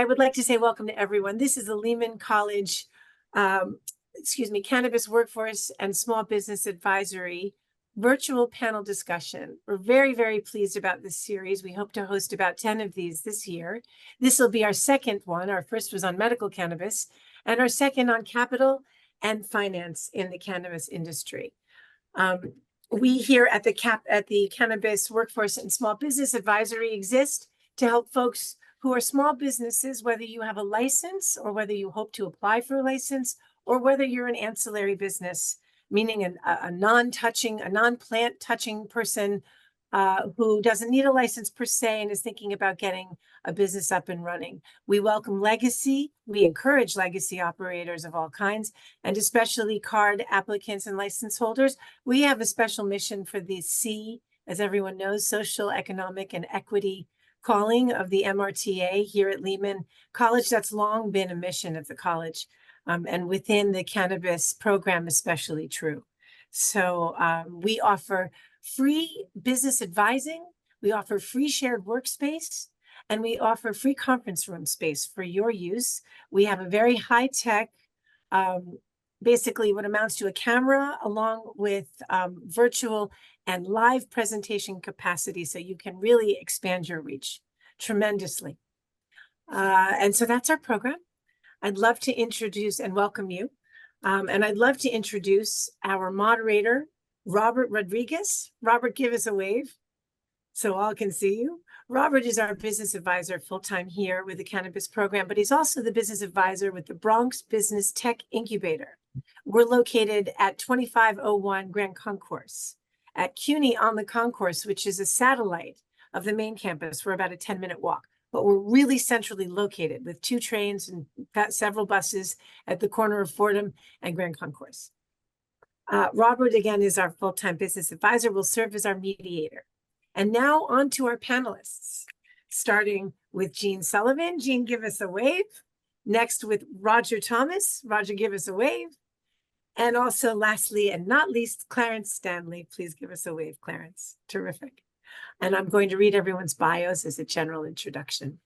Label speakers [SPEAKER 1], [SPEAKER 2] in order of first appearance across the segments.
[SPEAKER 1] I would like to say welcome to everyone. This is the Lehman College, Cannabis Workforce and Small Business Advisory virtual panel discussion. We're very, very pleased about this series. We hope to host about 10 of these this year. This will be our second one. Our first was on medical cannabis, and our second on capital and finance in the cannabis industry. We here at the Cannabis Workforce and Small Business Advisory exist to help folks who are small businesses, whether you have a license or whether you hope to apply for a license, or whether you're an ancillary business, meaning a non-plant touching person who doesn't need a license per se and is thinking about getting a business up and running. We welcome legacy. We encourage legacy operators of all kinds, and especially card applicants and license holders. We have a special mission for the C, as everyone knows, social, economic, and equity calling of the MRTA here at Lehman College. That's long been a mission of the college, and within the cannabis program especially true. So we offer free business advising, we offer free shared workspace, and we offer free conference room space for your use. We have a very high-tech, basically what amounts to a camera along with virtual and live presentation capacity, so you can really expand your reach tremendously. And so that's our program. I'd love to introduce and welcome you. And I'd love to introduce our moderator, Robert Rodriguez. Robert, give us a wave so all can see you. Robert is our business advisor full-time here with the cannabis program, but he's also the business advisor with the Bronx Business Tech Incubator. We're located at 2501 Grand Concourse at CUNY on the Concourse, which is a satellite of the main campus. We're about a 10-minute walk, but we're really centrally located with 2 trains and several buses at the corner of Fordham and Grand Concourse. Robert, again, is our full-time business advisor, will serve as our mediator. And now on to our panelists, starting with Jeanne Sullivan. Jeanne, give us a wave. Next with Roger Thomas. Roger, give us a wave. And also lastly, and not least, Clarence Stanley. Please give us a wave, Clarence. Terrific. And I'm going to read everyone's bios as a general introduction.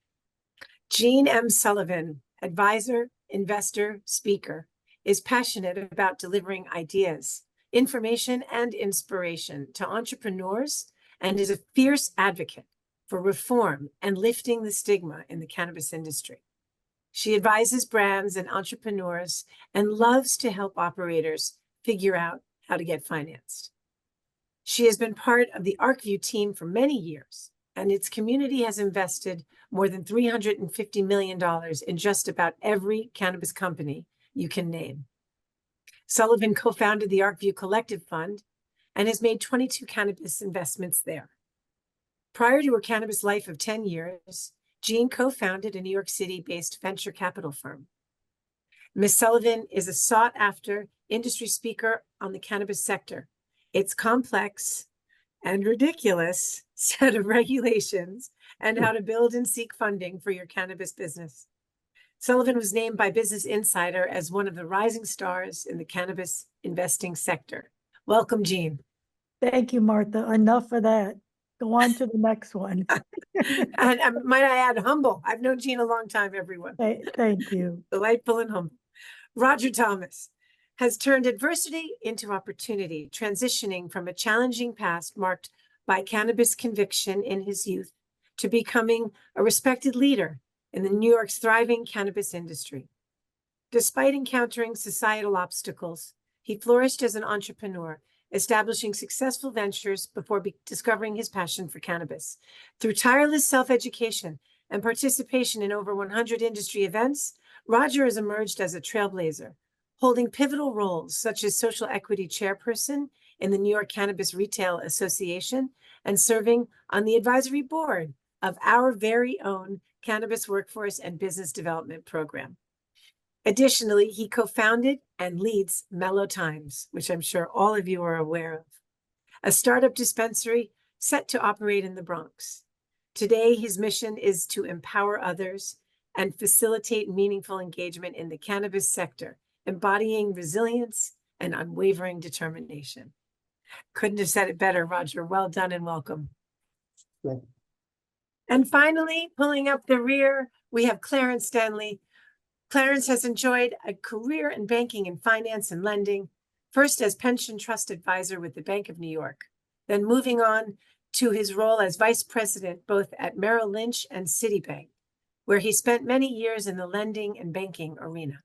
[SPEAKER 1] Jeanne M. Sullivan, advisor, investor, speaker, is passionate about delivering ideas, information, and inspiration to entrepreneurs, and is a fierce advocate for reform and lifting the stigma in the cannabis industry. She advises brands and entrepreneurs and loves to help operators figure out how to get financed. She has been part of the Arcview team for many years, and its community has invested more than $350 million in just about every cannabis company you can name. Sullivan co-founded the Arcview Collective Fund and has made 22 cannabis investments there. Prior to her cannabis life of 10 years, Jeanne co-founded a New York City-based venture capital firm. Ms. Sullivan is a sought-after industry speaker on the cannabis sector, its complex and ridiculous set of regulations, and how to build and seek funding for your cannabis business. Sullivan was named by Business Insider as one of the rising stars in the cannabis investing sector. Welcome, Jeanne.
[SPEAKER 2] Thank you, Martha. Enough of that. Go on to the next one.
[SPEAKER 1] And might I add, humble. I've known Jeanne a long time, everyone.
[SPEAKER 2] Thank you.
[SPEAKER 1] Delightful and humble. Roger Thomas has turned adversity into opportunity, transitioning from a challenging past marked by cannabis conviction in his youth to becoming a respected leader in the New York's thriving cannabis industry. Despite encountering societal obstacles, he flourished as an entrepreneur, establishing successful ventures before discovering his passion for cannabis. Through tireless self-education and participation in over 100 industry events, Roger has emerged as a trailblazer, holding pivotal roles such as social equity chairperson in the New York Cannabis Retail Association and serving on the advisory board of our very own Cannabis Workforce and Business Development Program. Additionally, he co-founded and leads MelloTymes, which I'm sure all of you are aware of, a startup dispensary set to operate in the Bronx. Today, his mission is to empower others and facilitate meaningful engagement in the cannabis sector, embodying resilience and unwavering determination. Couldn't have said it better, Roger. Well done and welcome.
[SPEAKER 3] Thank you.
[SPEAKER 1] And finally, pulling up the rear, we have Clarence Stanley. Clarence has enjoyed a career in banking and finance and lending, first as pension trust advisor with the Bank of New York, then moving on to his role as vice president both at Merrill Lynch and Citibank, where he spent many years in the lending and banking arena.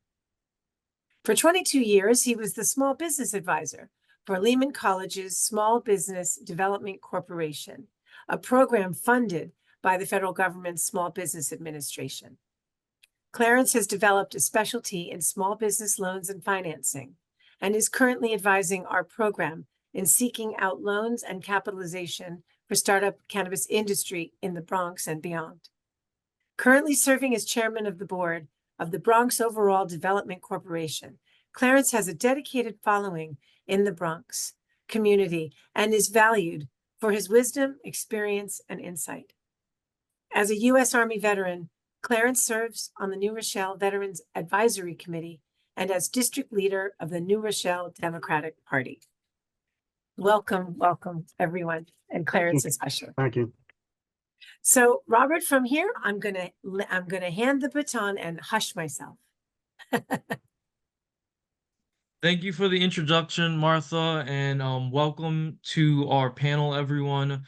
[SPEAKER 1] For 22 years, he was the small business advisor for Lehman College's Small Business Development Corporation, a program funded by the federal government's Small Business Administration. Clarence has developed a specialty in small business loans and financing, and is currently advising our program in seeking out loans and capitalization for startup cannabis industry in the Bronx and beyond. Currently serving as chairman of the board of the Bronx Overall Development Corporation, Clarence has a dedicated following in the Bronx community and is valued for his wisdom, experience, and insight. As a U.S. Army veteran, Clarence serves on the New Rochelle Veterans Advisory Committee and as district leader of the New Rochelle Democratic Party. Welcome, welcome, everyone, and Clarence especially.
[SPEAKER 3] Thank you.
[SPEAKER 1] So, Robert, from here, I'm gonna hand the baton and hush myself.
[SPEAKER 4] Thank you for the introduction, Martha, and welcome to our panel, everyone.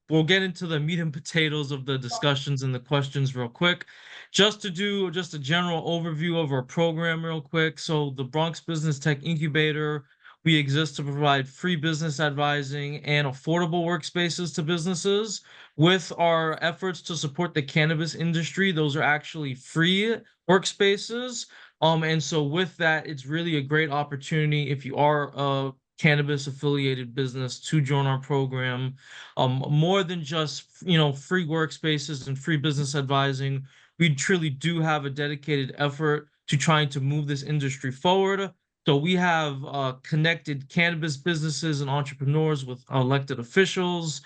[SPEAKER 4] We'll get into the meat and potatoes of the discussions and the questions real quick. Just to do just a general overview of our program real quick. So the Bronx Business Tech Incubator, we exist to provide free business advising and affordable workspaces to businesses. With our efforts to support the cannabis industry, those are actually free workspaces. And so with that, it's really a great opportunity if you are a cannabis affiliated business to join our program. More than just, free workspaces and free business advising, we truly do have a dedicated effort to trying to move this industry forward. So we have connected cannabis businesses and entrepreneurs with elected officials.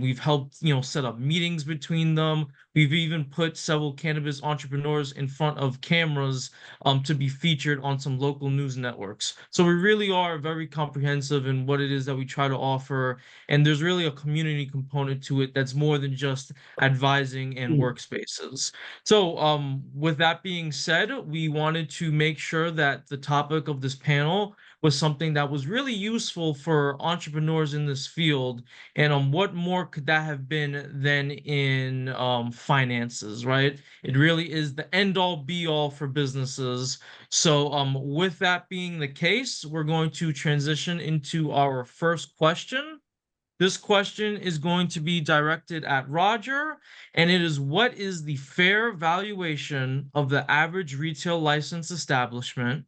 [SPEAKER 4] We've helped, set up meetings between them. We've even put several cannabis entrepreneurs in front of cameras to be featured on some local news networks. So we really are very comprehensive in what it is that we try to offer. And there's really a community component to it that's more than just advising and workspaces. So with that being said, we wanted to make sure that the topic of this panel was something that was really useful for entrepreneurs in this field. And what more could that have been than in finances, right? It really is the end all be all for businesses. So with that being the case, we're going to transition into our first question. This question is going to be directed at Roger, and it is: what is the fair valuation of the average retail license establishment,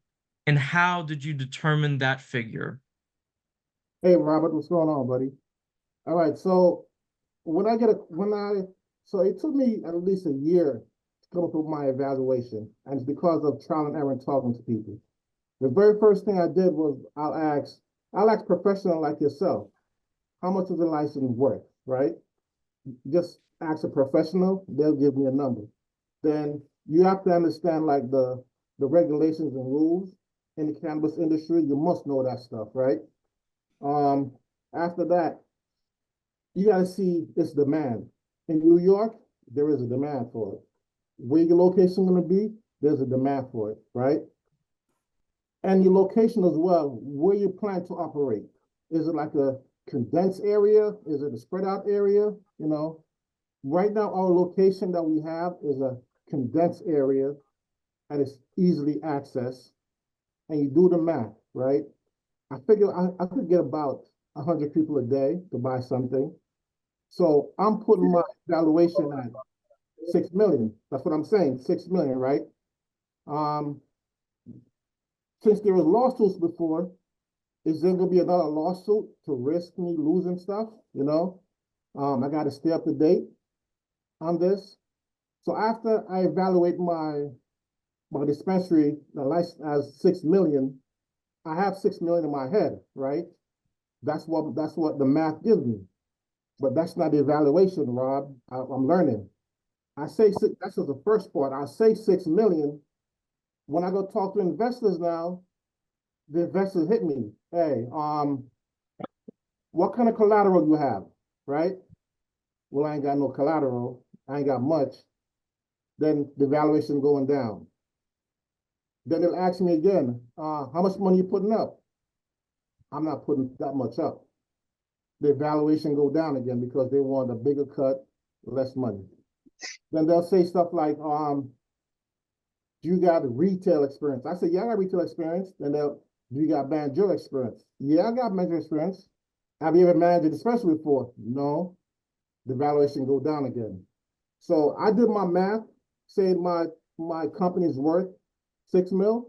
[SPEAKER 4] and how did you determine that figure?
[SPEAKER 3] Hey, Robert, what's going on, buddy? All right, so so it took me at least a year to come up with my evaluation, and it's because of trial and error and talking to people. The very first thing I did was I'll ask professional like yourself, how much is the license worth, right? Just ask a professional, they'll give me a number. Then you have to understand like the regulations and rules in the cannabis industry. You must know that stuff, right? After that, you gotta see its demand. In New York, there is a demand for it. Where your location gonna be, there's a demand for it, right? And your location as well, where you plan to operate. Is it like a condensed area? Is it a spread out area? Right now our location that we have is a condensed area and it's easily accessed. And you do the math, right? I figure I could get about 100 people a day to buy something. So I'm putting my valuation at 6 million. That's what I'm saying, 6 million, right? Since there was lawsuits before, is there gonna be another lawsuit to risk me losing stuff? I gotta stay up to date on this. So after I evaluate my dispensary, the license as 6 million, I have 6 million in my head, right? That's what the math gives me. But that's not the evaluation, Rob. I'm learning. That's just the first part. I say 6 million. When I go talk to investors now, the investors hit me. Hey, what kind of collateral you have, right? Well, I ain't got no collateral. I ain't got much, then the valuation going down. Then they'll ask me again, how much money you putting up? I'm not putting that much up. The valuation go down again because they want a bigger cut, less money. Then they'll say stuff like, do you got retail experience? I say, yeah, I got retail experience. Then do you got managerial experience? Yeah, I got managerial experience. Have you ever managed a dispensary before? No. The valuation go down again. So I did my math, saying my company's worth $6 million.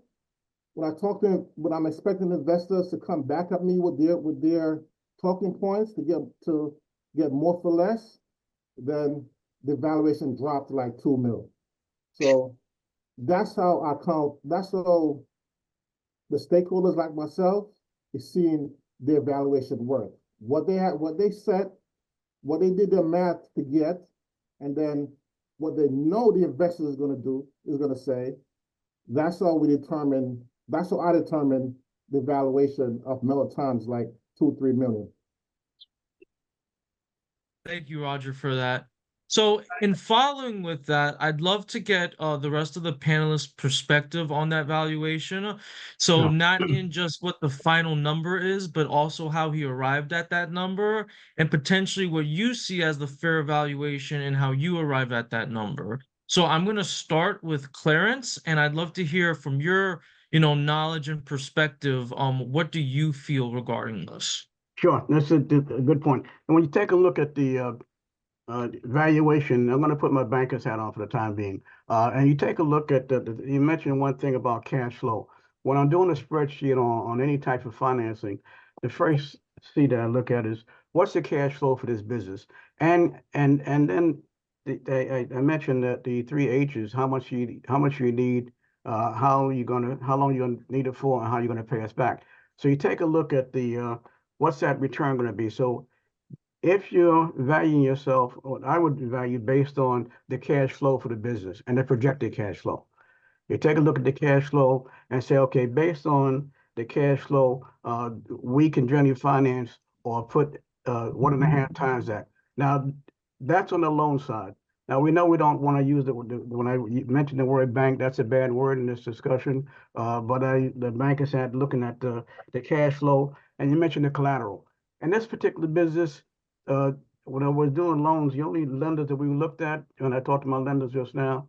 [SPEAKER 3] When I talk to them, when I'm expecting investors to come back at me with their talking points to get more for less, then the valuation dropped to like $2 million. So that's how that's how the stakeholders like myself is seeing their valuation worth. What they set, what they did their math to get, and then what they know the investor is going to say. That's how I determine the valuation of MelloTymes, like 2-3 million.
[SPEAKER 4] Thank you, Roger, for that. So in following with that, I'd love to get the rest of the panelists' perspective on that valuation. So
[SPEAKER 5] Sure.
[SPEAKER 4] not in just what the final number is, but also how he arrived at that number and potentially what you see as the fair valuation and how you arrive at that number. So I'm going to start with Clarence, and I'd love to hear from your, knowledge and perspective. What do you feel regarding this?
[SPEAKER 5] Sure, that's a good point. And when you take a look at the valuation, I'm going to put my banker's hat on for the time being. And you take a look at you mentioned one thing about cash flow. When I'm doing a spreadsheet on any type of financing, the first sheet that I look at is what's the cash flow for this business, and then I mentioned that the 3 H's, how much you need, how long you're gonna need it for, and how you're gonna pay us back. So you take a look at the what's that return going to be. So if you're valuing yourself, I would value based on the cash flow for the business and the projected cash flow. You take a look at the cash flow and say, okay, based on the cash flow, we can generally finance or put 1.5 times that. Now, that's on the loan side. Now, we know we don't want to use when I mentioned the word bank, that's a bad word in this discussion. But the bank is looking at the cash flow, and you mentioned the collateral. In this particular business, when I was doing loans, the only lenders that we looked at, and I talked to my lenders just now,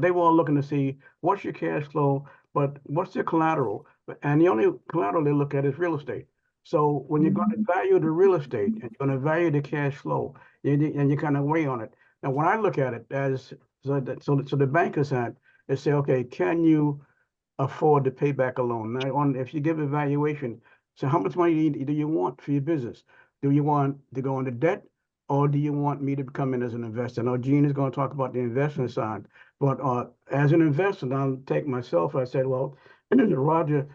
[SPEAKER 5] they were all looking to see what's your cash flow, but what's your collateral? And the only collateral they look at is real estate. So when you're going to value the real estate and you're going to value the cash flow, and you kind of weigh on it. Now, when I look at it as so the bankers they say, okay, can you afford to pay back a loan? Now, if you give a valuation, so how much money do you want for your business? Do you want to go into debt, or do you want me to come in as an investor? I know Jeanne is going to talk about the investment side, but as an investor, I'll take myself. I said, well, Roger,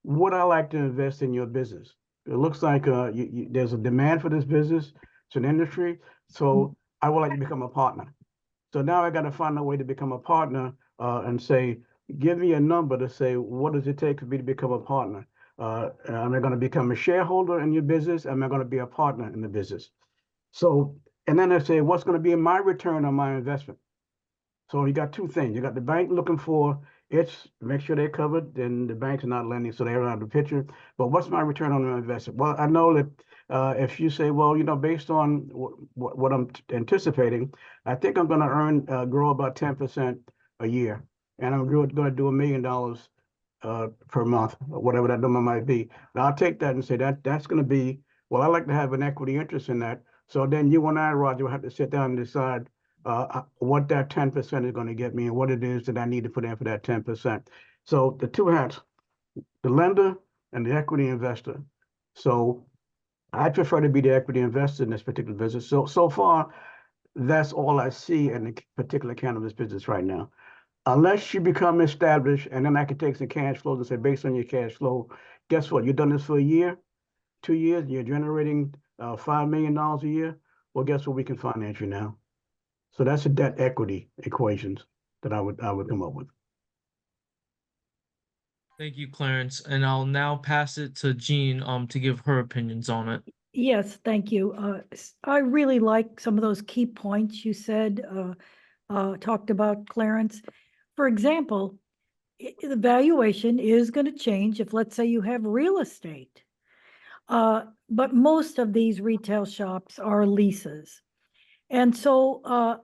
[SPEAKER 5] would I like to invest in your business? It looks like there's a demand for this business. It's an industry, so I would like to become a partner. So now I got to find a way to become a partner and say, give me a number to say, what does it take for me to become a partner? Am I going to become a shareholder in your business? Am I going to be a partner in the business? So, and then I say, what's going to be my return on my investment? So you got two things. You got the bank looking for make sure they're covered, then the bank's not lending, so they're out of the picture. But what's my return on my investment? Well, I know that if you say, well, based on what I'm anticipating, I think I'm going to grow about 10% a year, and I'm going to do $1 million per month, or whatever that number might be. And I'll take that and say that's going to be, well, I like to have an equity interest in that. So then you and I, Roger, will have to sit down and decide what that 10% is going to get me and what it is that I need to put in for that 10%. So the two hats, the lender and the equity investor. So I prefer to be the equity investor in this particular business. So far, that's all I see in the particular cannabis business right now. Unless you become established, and then I can take some cash flows and say, based on your cash flow, guess what? You've done this for a year, 2 years, you're generating $5 million a year. Well, guess what? We can finance you now. So that's a debt equity equations that I would come up with.
[SPEAKER 4] Thank you, Clarence. And I'll now pass it to Jeanne to give her opinions on it.
[SPEAKER 2] Yes, thank you. I really like some of those key points you said, talked about, Clarence. For example, the valuation is going to change if, let's say, you have real estate. But most of these retail shops are leases. And so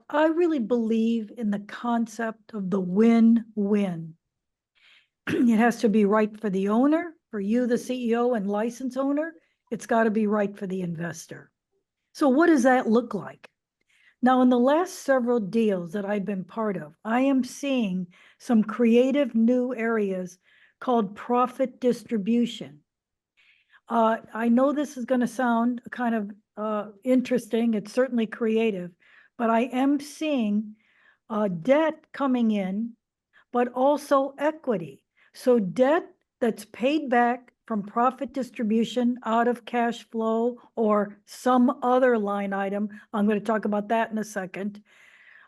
[SPEAKER 2] I really believe in the concept of the win-win. It has to be right for the owner, for you, the CEO and license owner. It's got to be right for the investor. So what does that look like? Now, in the last several deals that I've been part of, I am seeing some creative new areas called profit distribution. I know this is going to sound kind of interesting. It's certainly creative, but I am seeing debt coming in, but also equity. So debt that's paid back from profit distribution out of cash flow or some other line item. I'm going to talk about that in a second,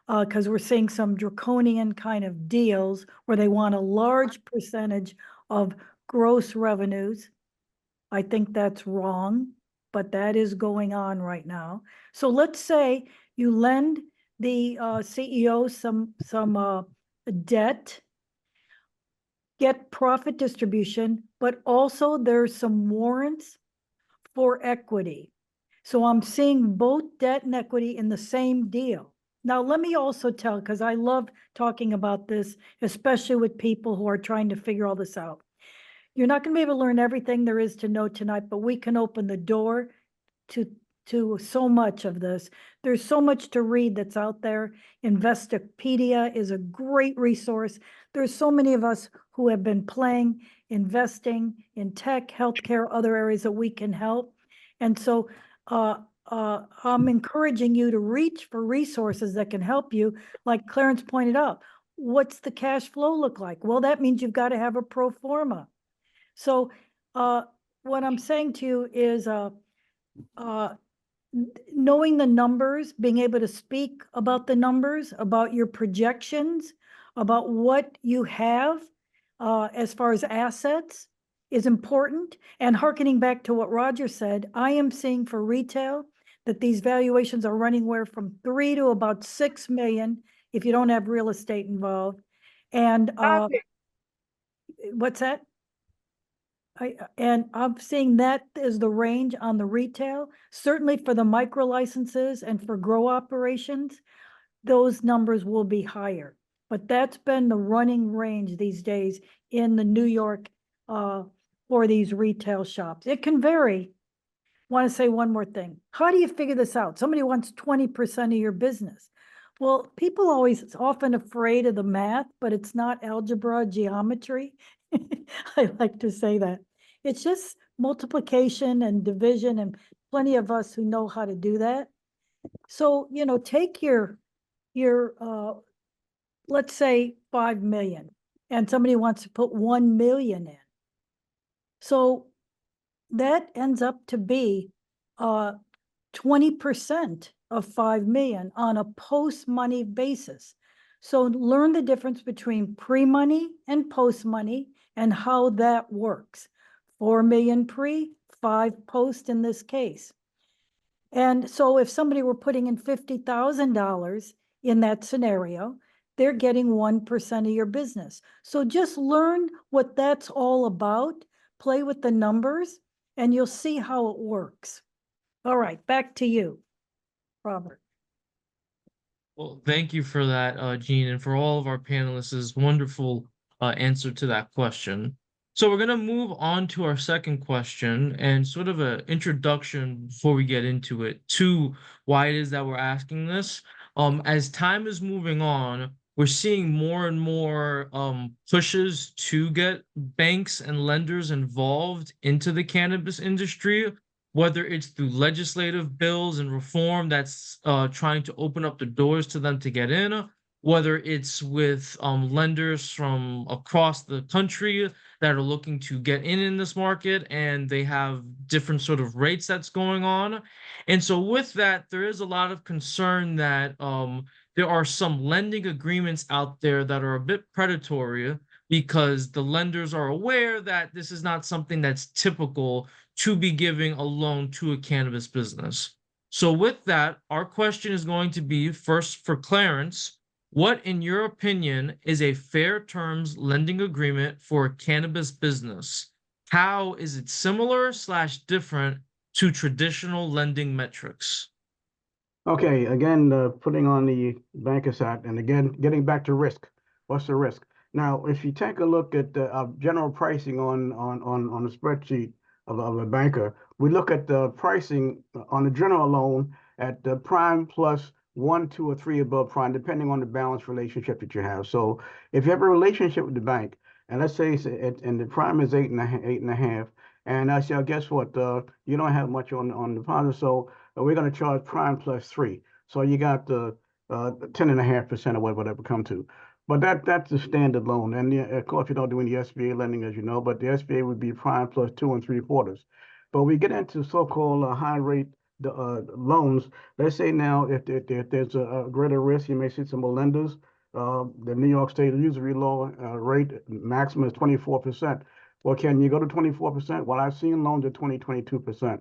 [SPEAKER 2] because we're seeing some draconian kind of deals where they want a large percentage of gross revenues. I think that's wrong, but that is going on right now. So let's say you lend the CEO some debt, get profit distribution, but also there's some warrants for equity. So I'm seeing both debt and equity in the same deal. Now, let me also tell, because I love talking about this, especially with people who are trying to figure all this out. You're not going to be able to learn everything there is to know tonight, but we can open the door to so much of this. There's so much to read that's out there. Investopedia is a great resource. There's so many of us who have been playing, investing in tech, healthcare, other areas that we can help. And so I'm encouraging you to reach for resources that can help you. Like Clarence pointed out, what's the cash flow look like? Well, that means you've got to have a pro forma. So what I'm saying to you is knowing the numbers, being able to speak about the numbers, about your projections, about what you have as far as assets is important. And hearkening back to what Roger said, I am seeing for retail that these valuations are running where from 3 to about 6 million if you don't have real estate involved. And what's that? And I'm seeing that as the range on the retail, certainly for the micro licenses and for grow operations, those numbers will be higher. But that's been the running range these days in the New York for these retail shops. It can vary. Want to say one more thing. How do you figure this out? Somebody wants 20% of your business. Well, people always often afraid of the math, but it's not algebra, geometry. I like to say that. It's just multiplication and division, and plenty of us who know how to do that. So, you know, take your let's say 5 million, and somebody wants to put 1 million in. So that ends up to be 20% of 5 million on a post-money basis. So learn the difference between pre-money and post-money and how that works. 4 million pre, 5 post in this case. And so if somebody were putting in $50,000 in that scenario, they're getting 1% of your business. So just learn what that's all about, play with the numbers, and you'll see how it works. All right, back to you, Robert.
[SPEAKER 4] Well, thank you for that, Jeanne, and for all of our panelists' wonderful answer to that question. So we're going to move on to our second question and sort of an introduction before we get into it to why it is that we're asking this. As time is moving on, we're seeing more and more pushes to get banks and lenders involved into the cannabis industry, whether it's through legislative bills and reform that's trying to open up the doors to them to get in, whether it's with lenders from across the country that are looking to get in this market, and they have different sort of rates that's going on. And so with that, there is a lot of concern that there are some lending agreements out there that are a bit predatory, because the lenders are aware that this is not something that's typical to be giving a loan to a cannabis business. So with that, our question is going to be first for Clarence. What, in your opinion, is a fair terms lending agreement for a cannabis business? How is it similar / different to traditional lending metrics?
[SPEAKER 5] Okay, again, putting on the banker's hat, and again, getting back to risk. What's the risk? Now, if you take a look at the general pricing on the spreadsheet of a banker, we look at the pricing on the general loan at the prime plus 1, 2, or 3 above prime, depending on the balance relationship that you have. So if you have a relationship with the bank, and let's say and the prime is 8.5, and I say, oh, guess what? You don't have much on deposit, so we're going to charge prime plus 3. So you got the 10.5% or whatever come to. But that's the standard loan. And of course, you don't do any SBA lending, as you know, but the SBA would be prime plus 2 3/4. But we get into so-called high rate loans. Let's say now if there's a greater risk, you may see some more lenders. The New York State usury law rate maximum is 24%. Well, can you go to 24%? Well, I've seen loans at 22%.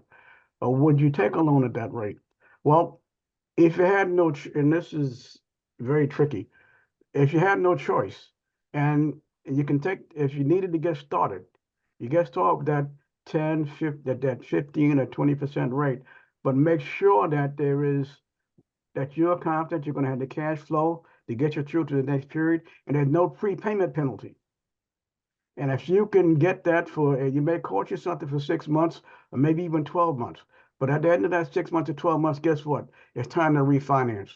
[SPEAKER 5] Would you take a loan at that rate? Well, if you had no, and this is very tricky, if you had no choice, and you can take, if you needed to get started, you get started with that 10, 15, that 15 or 20% rate, but make sure that that you're confident you're going to have the cash flow to get you through to the next period, and there's no prepayment penalty. And if you can get that you may cost you something for 6 months or maybe even 12 months. But at the end of that 6 months to 12 months, guess what? It's time to refinance.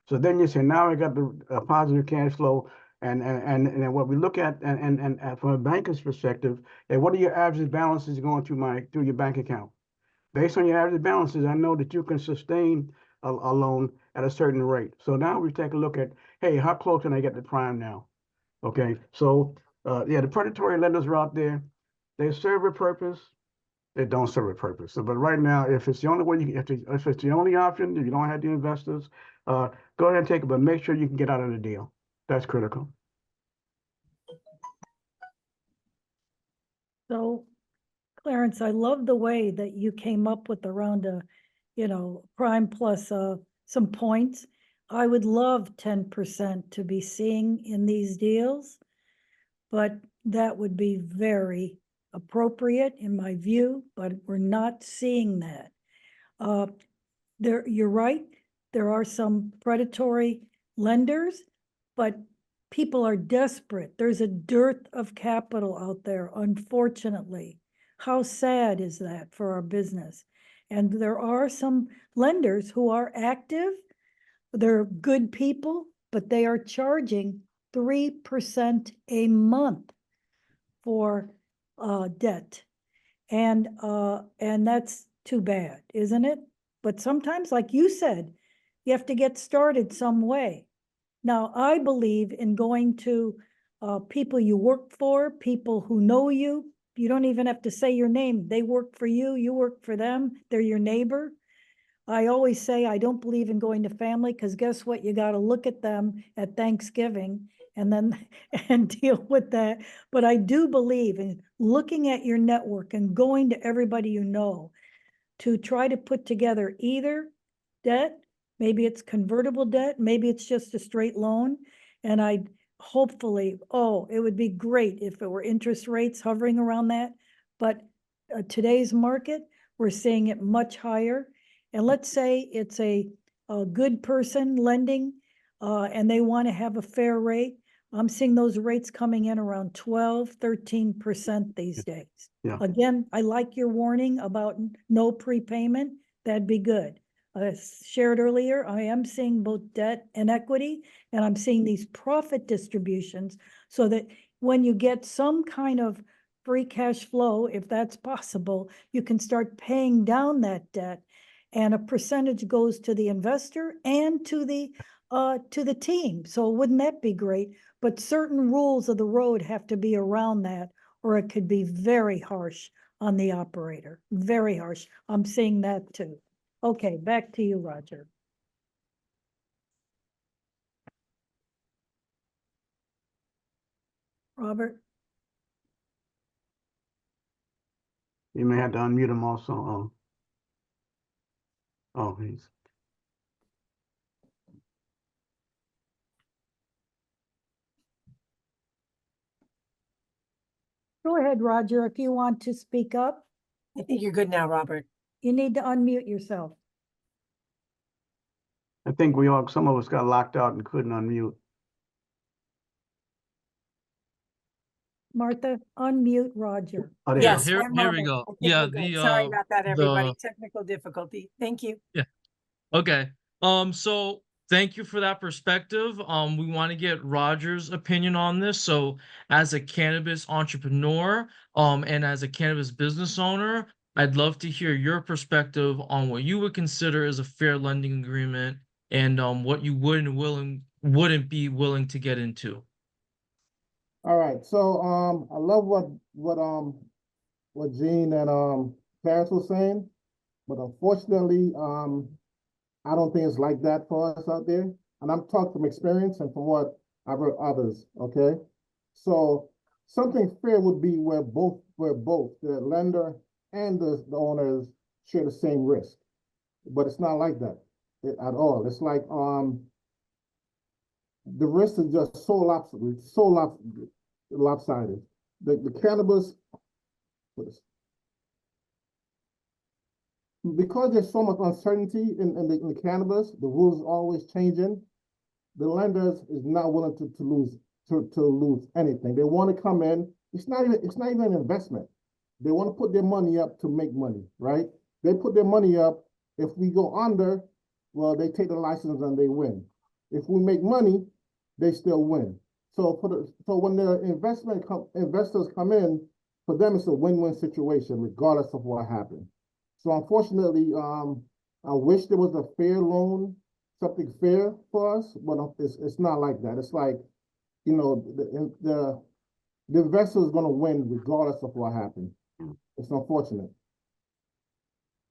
[SPEAKER 5] So then you say, now I got the positive cash flow. And what we look at, and from a banker's perspective, and what are your average balances going through your bank account? Based on your average balances, I know that you can sustain a loan at a certain rate. So now we take a look at, hey, how close can I get to prime now? Okay, so yeah, the predatory lenders are out there. They serve a purpose. They don't serve a purpose. So, but right now, if it's the only way if it's the only option, if you don't have the investors, go ahead and take it, but make sure you can get out of the deal. That's critical.
[SPEAKER 2] So, Clarence, I love the way that you came up with around prime plus some points. I would love 10% to be seeing in these deals, but that would be very appropriate in my view, but we're not seeing that. You're right, there are some predatory lenders, but people are desperate. There's a dearth of capital out there, unfortunately. How sad is that for our business? And there are some lenders who are active. They're good people, but they are charging 3% a month for debt. And that's too bad, isn't it? But sometimes, like you said, you have to get started some way. Now, I believe in going to people you work for, people who know you. You don't even have to say your name. They work for you, you work for them, they're your neighbor. I always say I don't believe in going to family, because guess what? You got to look at them at Thanksgiving and then and deal with that. But I do believe in looking at your network and going to everybody you know to try to put together either debt, maybe it's convertible debt, maybe it's just a straight loan. And I hopefully, it would be great if it were interest rates hovering around that. But today's market, we're seeing it much higher. And let's say it's a good person lending and they want to have a fair rate. I'm seeing those rates coming in around 12, 13% these days.
[SPEAKER 5] Yeah.
[SPEAKER 2] Again, I like your warning about no prepayment. That'd be good. As shared earlier, I am seeing both debt and equity, and I'm seeing these profit distributions so that when you get some kind of free cash flow, if that's possible, you can start paying down that debt, and a percentage goes to the investor and to the team. So wouldn't that be great? But certain rules of the road have to be around that, or it could be very harsh on the operator. Very harsh. I'm seeing that too. Okay, back to you, Roger. Robert?
[SPEAKER 5] You may have to unmute him also. Oh, he's.
[SPEAKER 2] Go ahead, Roger, if you want to speak up,
[SPEAKER 1] I think you're good now, Robert.
[SPEAKER 2] you need to unmute yourself.
[SPEAKER 5] I think some of us got locked out and couldn't unmute.
[SPEAKER 2] Martha, unmute Roger.
[SPEAKER 5] Oh, there you
[SPEAKER 1] Yes,
[SPEAKER 5] go.
[SPEAKER 4] here,
[SPEAKER 1] one
[SPEAKER 4] here we
[SPEAKER 1] moment.
[SPEAKER 4] go.
[SPEAKER 1] I think
[SPEAKER 4] Yeah,
[SPEAKER 1] we're good. Sorry about that, everybody. Technical difficulty. Thank you.
[SPEAKER 4] Okay. So thank you for that perspective. We want to get Roger's opinion on this. So as a cannabis entrepreneur, and as a cannabis business owner, I'd love to hear your perspective on what you would consider as a fair lending agreement and what you wouldn't be willing to get into.
[SPEAKER 3] All right, so I love what Jeanne and Clarence was saying, but unfortunately, I don't think it's like that for us out there. And I'm talking from experience and from what I've heard others. Okay, so something fair would be where both the lender and the owners share the same risk, but it's not like that at all. It's like the risk is just so lopsided. The cannabis, because there's so much uncertainty in the cannabis, the rules are always changing. The lenders is not willing to lose anything. They want to come in. It's not even an investment. They want to put their money up to make money, right? They put their money up. If we go under, well, they take the license and they win. If we make money, they still win. So when the investors come in, for them it's a win-win situation, regardless of what happened. So unfortunately, I wish there was a fair loan, something fair for us, but it's not like that. It's like, you know, the investor is going to win regardless of what happened. It's unfortunate.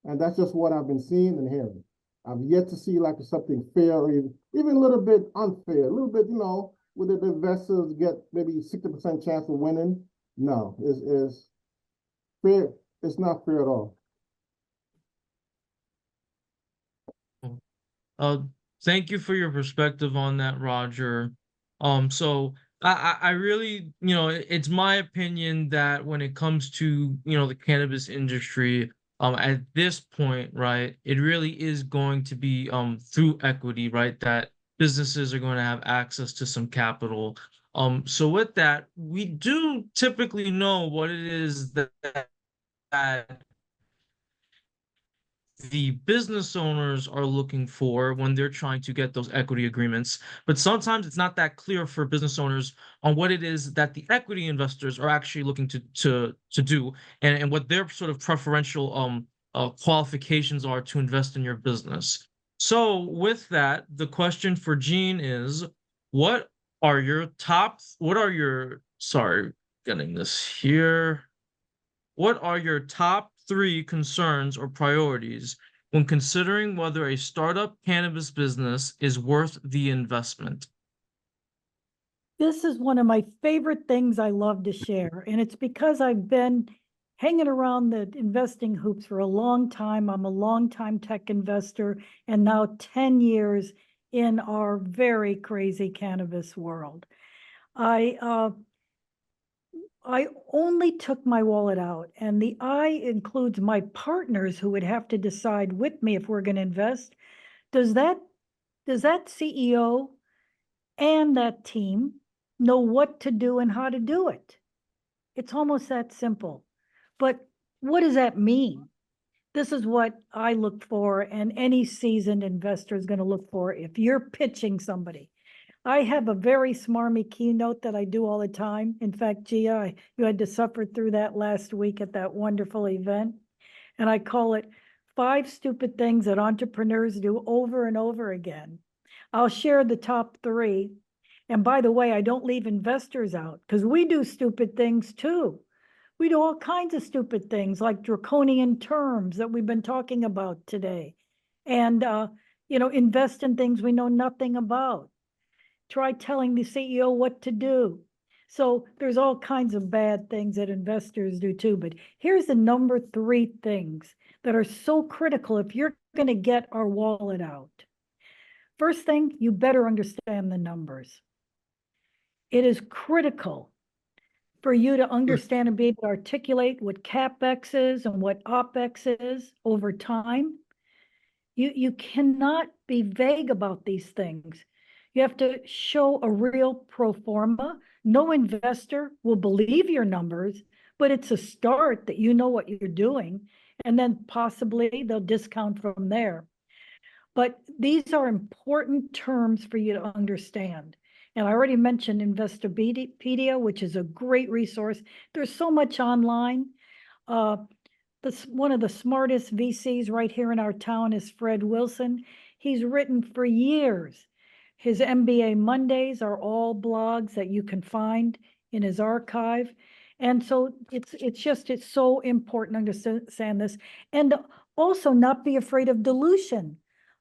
[SPEAKER 3] And that's just what I've been seeing and hearing. I've yet to see like something fair or even a little bit unfair, a little bit, you know, where the investors get maybe 60% chance of winning. No, it's fair. It's not fair at all.
[SPEAKER 4] Thank you for your perspective on that, Roger. So I really, it's my opinion that when it comes to, the cannabis industry, at this point, right, it really is going to be through equity, right, that businesses are going to have access to some capital. So with that, we do typically know what it is that the business owners are looking for when they're trying to get those equity agreements. But sometimes it's not that clear for business owners on what it is that the equity investors are actually looking to do and what their sort of preferential qualifications are to invest in your business. So with that, the question for Jeanne is, getting this here. What are your top 3 concerns or priorities when considering whether a startup cannabis business is worth the investment?
[SPEAKER 2] This is one of my favorite things I love to share, and it's because I've been hanging around the investing hoops for a long time. I'm a long-time tech investor and now 10 years in our very crazy cannabis world. I only took my wallet out, and the I includes my partners who would have to decide with me if we're going to invest. Does that CEO and that team know what to do and how to do it? It's almost that simple. But what does that mean? This is what I look for, and any seasoned investor is going to look for if you're pitching somebody. I have a very smarmy keynote that I do all the time. In fact, Gia, you had to suffer through that last week at that wonderful event. And I call it 5 stupid things that entrepreneurs do over and over again. I'll share the top 3. And by the way, I don't leave investors out because we do stupid things too. We do all kinds of stupid things like draconian terms that we've been talking about today. And, invest in things we know nothing about. Try telling the CEO what to do. So there's all kinds of bad things that investors do too, but here's the number 3 things that are so critical if you're going to get our wallet out. First thing, you better understand the numbers. It is critical for you to understand and be able to articulate what CapEx is and what OpEx is over time. You cannot be vague about these things. You have to show a real pro forma. No investor will believe your numbers, but it's a start that you know what you're doing, and then possibly they'll discount from there. But these are important terms for you to understand. And I already mentioned Investopedia, which is a great resource. There's so much online. One of the smartest VCs right here in our town is Fred Wilson. He's written for years. His MBA Mondays are all blogs that you can find in his archive. And so it's so important to understand this. And also not be afraid of dilution.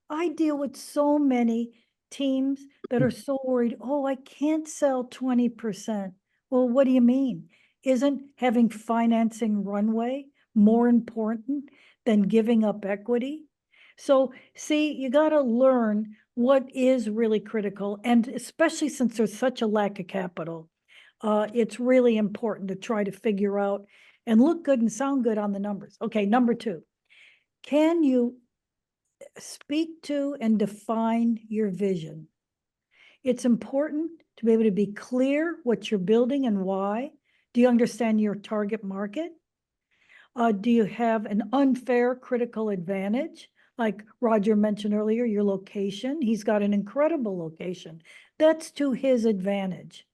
[SPEAKER 2] I deal with so many teams that are so worried, oh, I can't sell 20%. Well, what do you mean? Isn't having financing runway more important than giving up equity? So see, you got to learn what is really critical. And especially since there's such a lack of capital, it's really important to try to figure out and look good and sound good on the numbers. Okay, number 2, can you speak to and define your vision? It's important to be able to be clear what you're building and why. Do you understand your target market? Do you have an unfair critical advantage? Like Roger mentioned earlier, your location. He's got an incredible location. That's to his advantage.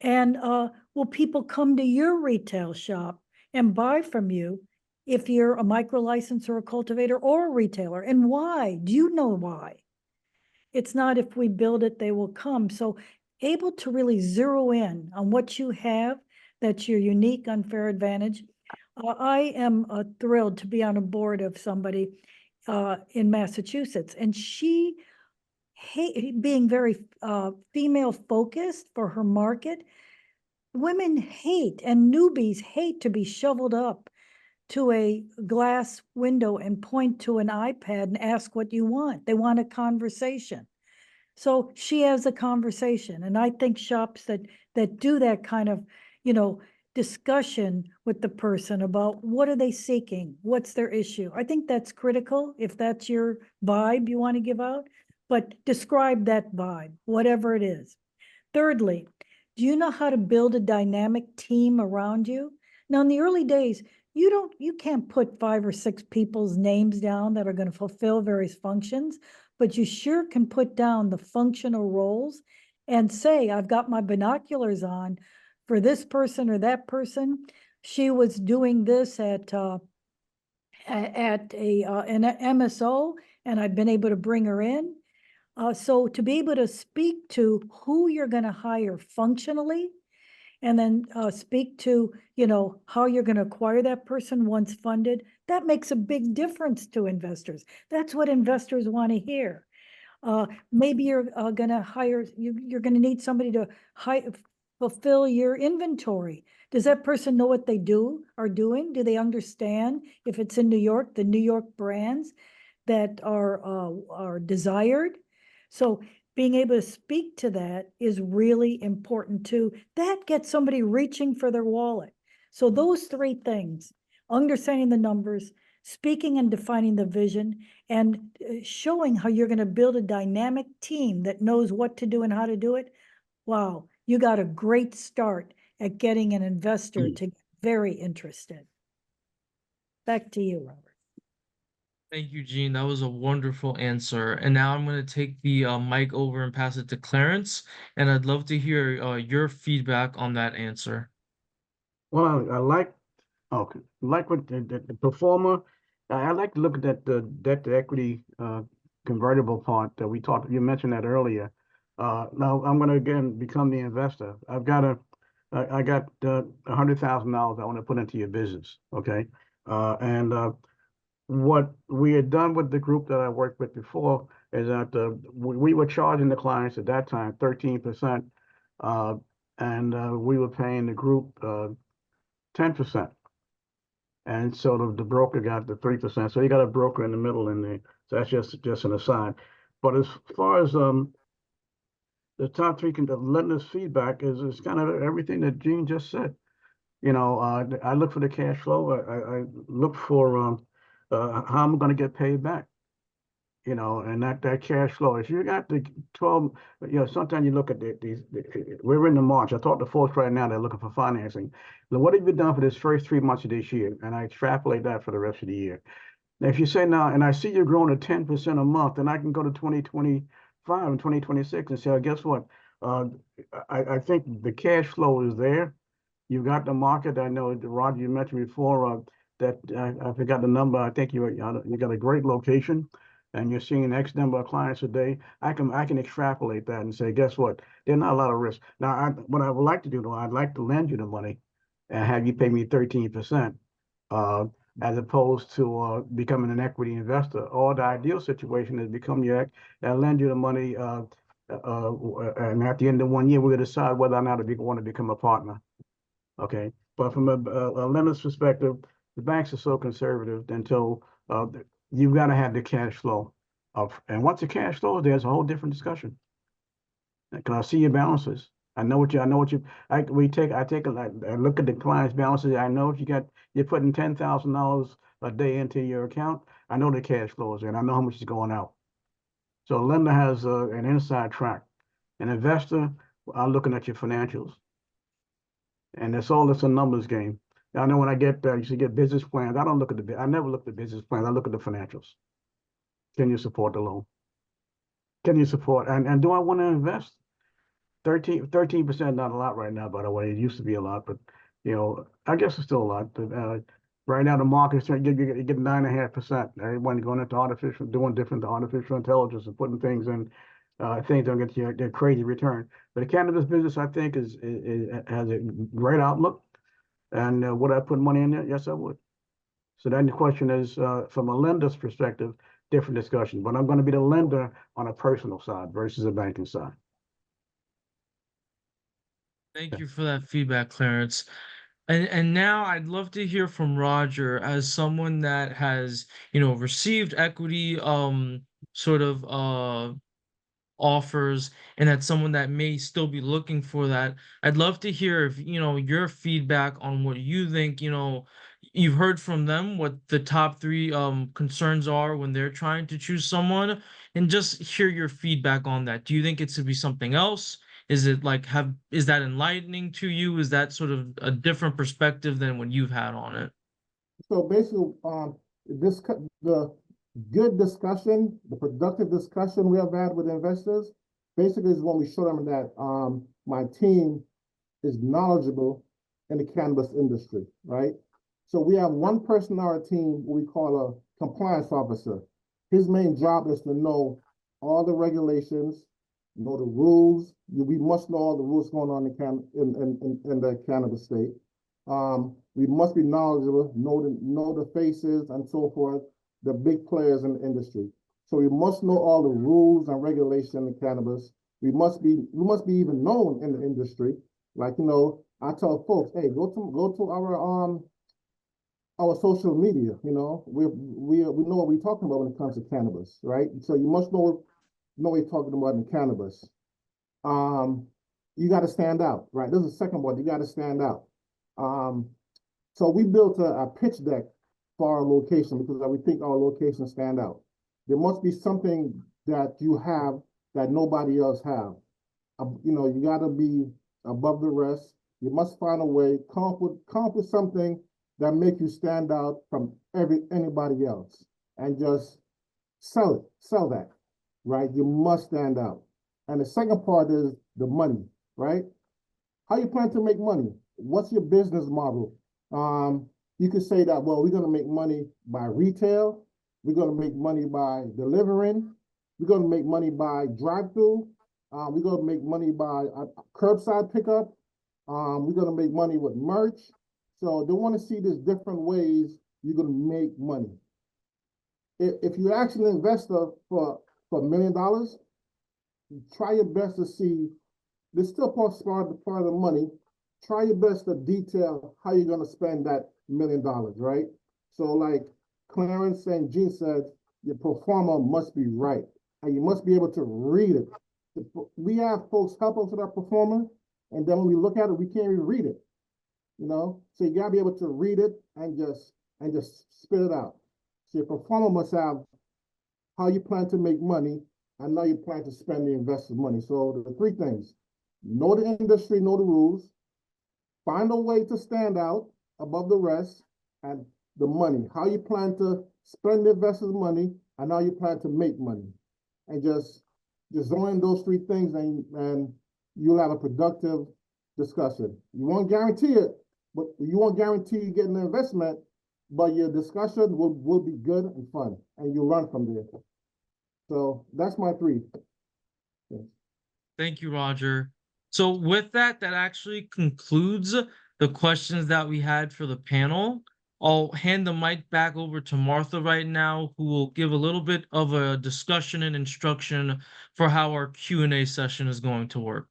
[SPEAKER 2] And will people come to your retail shop and buy from you if you're a micro license or a cultivator or a retailer? And why? Do you know why? It's not if we build it, they will come. So able to really zero in on what you have, that's your unique unfair advantage. I am thrilled to be on a board of somebody in Massachusetts, and she, being very female focused for her market, women hate and newbies hate to be shoveled up to a glass window and point to an iPad and ask what you want. They want a conversation. So she has a conversation, and I think shops that do that kind of, discussion with the person about what are they seeking, what's their issue. I think that's critical if that's your vibe you want to give out, but describe that vibe, whatever it is. Thirdly, do you know how to build a dynamic team around you? Now, in the early days, you can't put 5 or 6 people's names down that are going to fulfill various functions, but you sure can put down the functional roles and say, I've got my binoculars on for this person or that person. She was doing this at an MSO, and I've been able to bring her in. So to be able to speak to who you're going to hire functionally, and then speak to, how you're going to acquire that person once funded, that makes a big difference to investors. That's what investors want to hear. Maybe you're going to hire, you're going to need somebody to fulfill your inventory. Does that person know what they are doing? Do they understand, if it's in New York, the New York brands that are desired? So being able to speak to that is really important too. That gets somebody reaching for their wallet. So those 3 things, understanding the numbers, speaking and defining the vision, and showing how you're going to build a dynamic team that knows what to do and how to do it. Wow, you got a great start at getting an investor to get very interested. Back to you, Robert.
[SPEAKER 4] Thank you, Jeanne. That was a wonderful answer. And now I'm going to take the mic over and pass it to Clarence. And I'd love to hear your feedback on that answer.
[SPEAKER 5] Well, I like what the performer. I like to look at that the debt to equity convertible part that we talked. You mentioned that earlier. Now I'm going to again become the investor. I got $100,000 I want to put into your business. Okay, and what we had done with the group that I worked with before is that we were charging the clients at that time 13% and we were paying the group 10%. And so the broker got the 3%. So you got a broker in the middle in there. So that's just an aside. But as far as the top three the lenders' feedback is kind of everything that Jeanne just said. You know, I look for the cash flow. I look for how I'm going to get paid back. You know, and that cash flow. If you got the 12, you know, sometimes you look at we're in the March. I talk to folks right now that are looking for financing. Now, what have you done for this first 3 months of this year? And I extrapolate that for the rest of the year. Now, if you say now, and I see you're growing at 10% a month, then I can go to 2025 and 2026 and say, oh, guess what? I think the cash flow is there. You got the market. I know, Roger, you mentioned before that I forgot the number. I think you got a great location, and you're seeing X number of clients a day. I can extrapolate that and say, guess what? There's not a lot of risk. Now, what I would like to do, though, I'd like to lend you the money and have you pay me 13%, as opposed to becoming an equity investor. Or the ideal situation is become and lend you the money, and at the end of 1 year, we're going to decide whether or not we want to become a partner. Okay, but from a lender's perspective, the banks are so conservative until you've got to have the cash flow and once the cash flow, there's a whole different discussion. Can I see your balances? I look at the client's balances. I know if you're putting $10,000 a day into your account, I know the cash flows and I know how much is going out. So a lender has an inside track. An investor, I'm looking at your financials. And it's a numbers game. I know when I used to get business plans, I never look at the business plans, I look at the financials. Can you support the loan? Can you support, and do I want to invest? 13% not a lot right now, by the way. It used to be a lot, but you know, I guess it's still a lot. But right now the market's you get 9.5%. Everyone going into doing different artificial intelligence and putting things in. Things don't get their crazy return. But the cannabis business, I think, has a great outlook. And would I put money in there? Yes, I would. So then the question is, from a lender's perspective, different discussion. But I'm going to be the lender on a personal side versus a banking side.
[SPEAKER 4] Thank you for that feedback, Clarence. And now I'd love to hear from Roger as someone that has, received equity sort of offers, and that's someone that may still be looking for that. I'd love to hear if your feedback on what you think, you've heard from them, what the top three concerns are when they're trying to choose someone, and just hear your feedback on that. Do you think it should be something else? Is it is that enlightening to you? Is that sort of a different perspective than what you've had on it?
[SPEAKER 3] So basically, the good discussion, the productive discussion we have had with investors, basically is when we show them that my team is knowledgeable in the cannabis industry, right? So we have one person on our team we call a compliance officer. His main job is to know all the regulations, know the rules. We must know all the rules going on in the cannabis state. We must be knowledgeable, know the faces and so forth, the big players in the industry. So we must know all the rules and regulations in cannabis. We must be even known in the industry. Like, I tell folks, hey, go to our social media. We know what we're talking about when it comes to cannabis, right? So you must know what you're talking about in cannabis. You got to stand out, right? This is the second part. You got to stand out. So we built a pitch deck for our location because we think our location stand out. There must be something that you have that nobody else have. You got to be above the rest. You must find a way, come up with something that make you stand out from anybody else, and just sell that, right? You must stand out. And the second part is the money, right? How you plan to make money? What's your business model? You could say that, well, we're going to make money by retail. We're going to make money by delivering. We're going to make money by drive-through. We're going to make money by curbside pickup. We're going to make money with merch. So they want to see these different ways you're going to make money. If you're actually an investor for $1 million, try your best to see This still part of the money. Try your best to detail how you're going to spend that $1 million, right? So like Clarence and Jeanne said, your pro forma must be right, and you must be able to read it. We have folks help us with our pro forma, and then when we look at it, we can't even read it. You know, so you gotta be able to read it and just spit it out. So your pro forma must have how you plan to make money and how you plan to spend the investor's money. So the three things: know the industry, know the rules, find a way to stand out above the rest, and the money, how you plan to spend the investor's money and how you plan to make money. And just zone in those three things, and you'll have a productive discussion. You won't guarantee it, but you won't guarantee you getting the investment, but your discussion will be good and fun, and you'll learn from there. So that's my three.
[SPEAKER 4] Thank you, Roger. So with that, that actually concludes the questions that we had for the panel. I'll hand the mic back over to Martha right now, who will give a little bit of a discussion and instruction for how our Q&A session is going to work.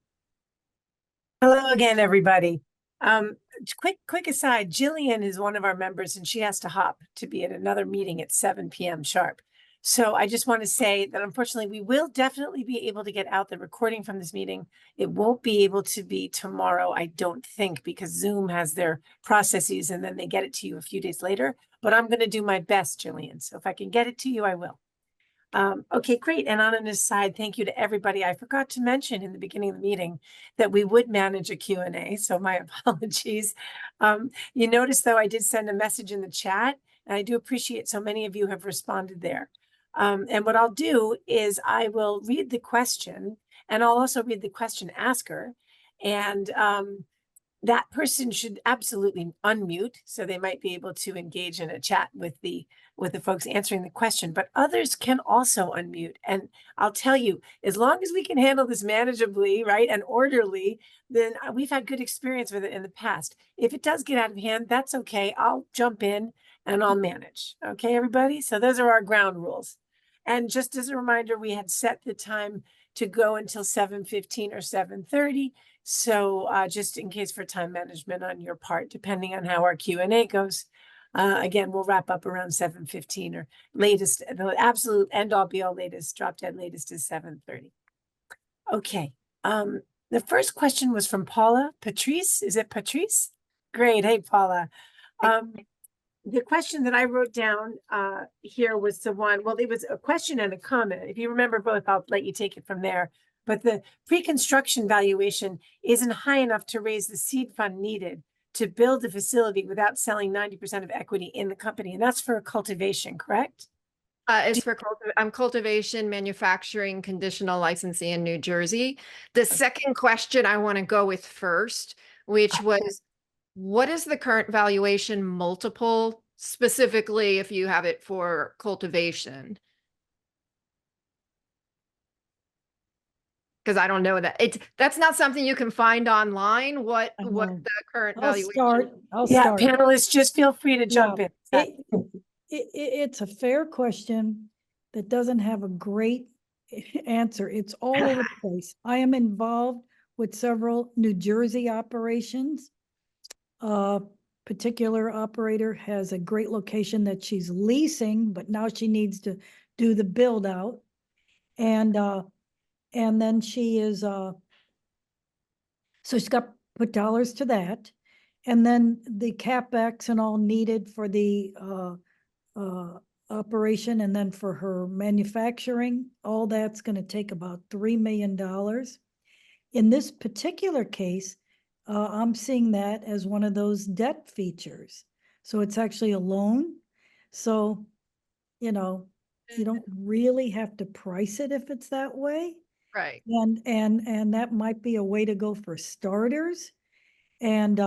[SPEAKER 1] Hello again, everybody. Quick aside, Jillian is one of our members and she has to hop to be at another meeting at 7 p.m. sharp. So I just want to say that unfortunately, we will definitely be able to get out the recording from this meeting. It won't be able to be tomorrow, I don't think, because Zoom has their processes and then they get it to you a few days later. But I'm going to do my best, Jillian. So if I can get it to you, I will. Okay, great. And on an aside, thank you to everybody. I forgot to mention in the beginning of the meeting that we would manage a Q&A, so my apologies. You notice, though, I did send a message in the chat, and I do appreciate so many of you have responded there. And what I'll do is I will read the question, and I'll also read the question asker, and that person should absolutely unmute, so they might be able to engage in a chat with the folks answering the question, but others can also unmute. And I'll tell you, as long as we can handle this manageably, right, and orderly, then we've had good experience with it in the past. If it does get out of hand, that's okay. I'll jump in and I'll manage. Okay, everybody? So those are our ground rules. And just as a reminder, we had set the time to go until 7:15 or 7:30. So just in case for time management on your part, depending on how our Q&A goes, again, we'll wrap up around 7:15 or latest, the absolute end all be all latest, drop dead latest is 7:30. Okay. The first question was from Paula. Patrice, is it Patrice? Great. Hey, Paula. The question that I wrote down here was the one, well, it was a question and a comment. If you remember both, I'll let you take it from there. But the pre-construction valuation isn't high enough to raise the seed fund needed to build the facility without selling 90% of equity in the company. And that's for cultivation, correct?
[SPEAKER 6] It's for cultivation, manufacturing, conditional licensing in New Jersey. The second question I want to go with first, which was, what is the current valuation multiple, specifically if you have it for cultivation? Because I don't know that. That's not something you can find online, what the current valuation.
[SPEAKER 2] I'll start.
[SPEAKER 1] Panelists, just feel free to jump in.
[SPEAKER 2] It's a fair question that doesn't have a great answer. It's all over the place. I am involved with several New Jersey operations. Particular operator has a great location that she's leasing, but now she needs to do the build out. And then she is, so she's got put dollars to that. And then the CapEx and all needed for the operation, and then for her manufacturing, all that's going to take about $3 million. In this particular case, I'm seeing that as one of those debt features. So it's actually a loan. So, you know, you don't really have to price it if it's that way.
[SPEAKER 6] Right.
[SPEAKER 2] And that might be a way to go for starters. And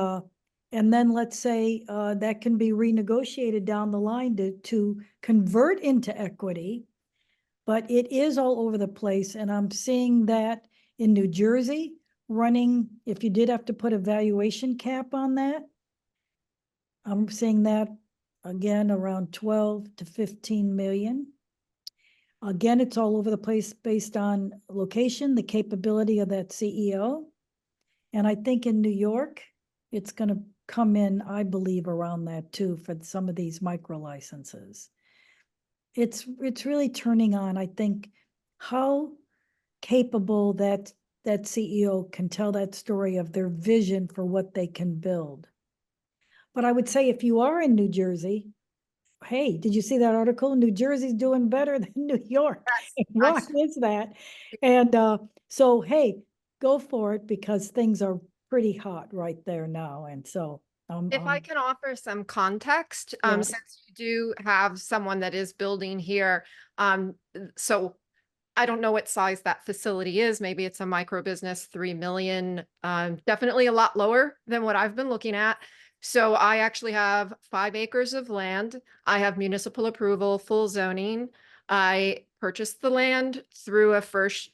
[SPEAKER 2] then let's say that can be renegotiated down the line to convert into equity. But it is all over the place. And I'm seeing that in New Jersey running, if you did have to put a valuation cap on that, I'm seeing that again around 12 to 15 million. Again, it's all over the place based on location, the capability of that CEO. And I think in New York, it's going to come in, I believe, around that too for some of these micro licenses. It's really turning on, I think, how capable that CEO can tell that story of their vision for what they can build. But I would say if you are in New Jersey, hey, did you see that article? New Jersey's doing better than New York. Why is that? And so, hey, go for it because things are pretty hot right there now. And so,
[SPEAKER 6] If I can offer some context,
[SPEAKER 2] Yeah.
[SPEAKER 6] since you do have someone that is building here, so I don't know what size that facility is. Maybe it's a micro business, 3 million, definitely a lot lower than what I've been looking at. So I actually have 5 acres of land. I have municipal approval, full zoning. I purchased the land through a first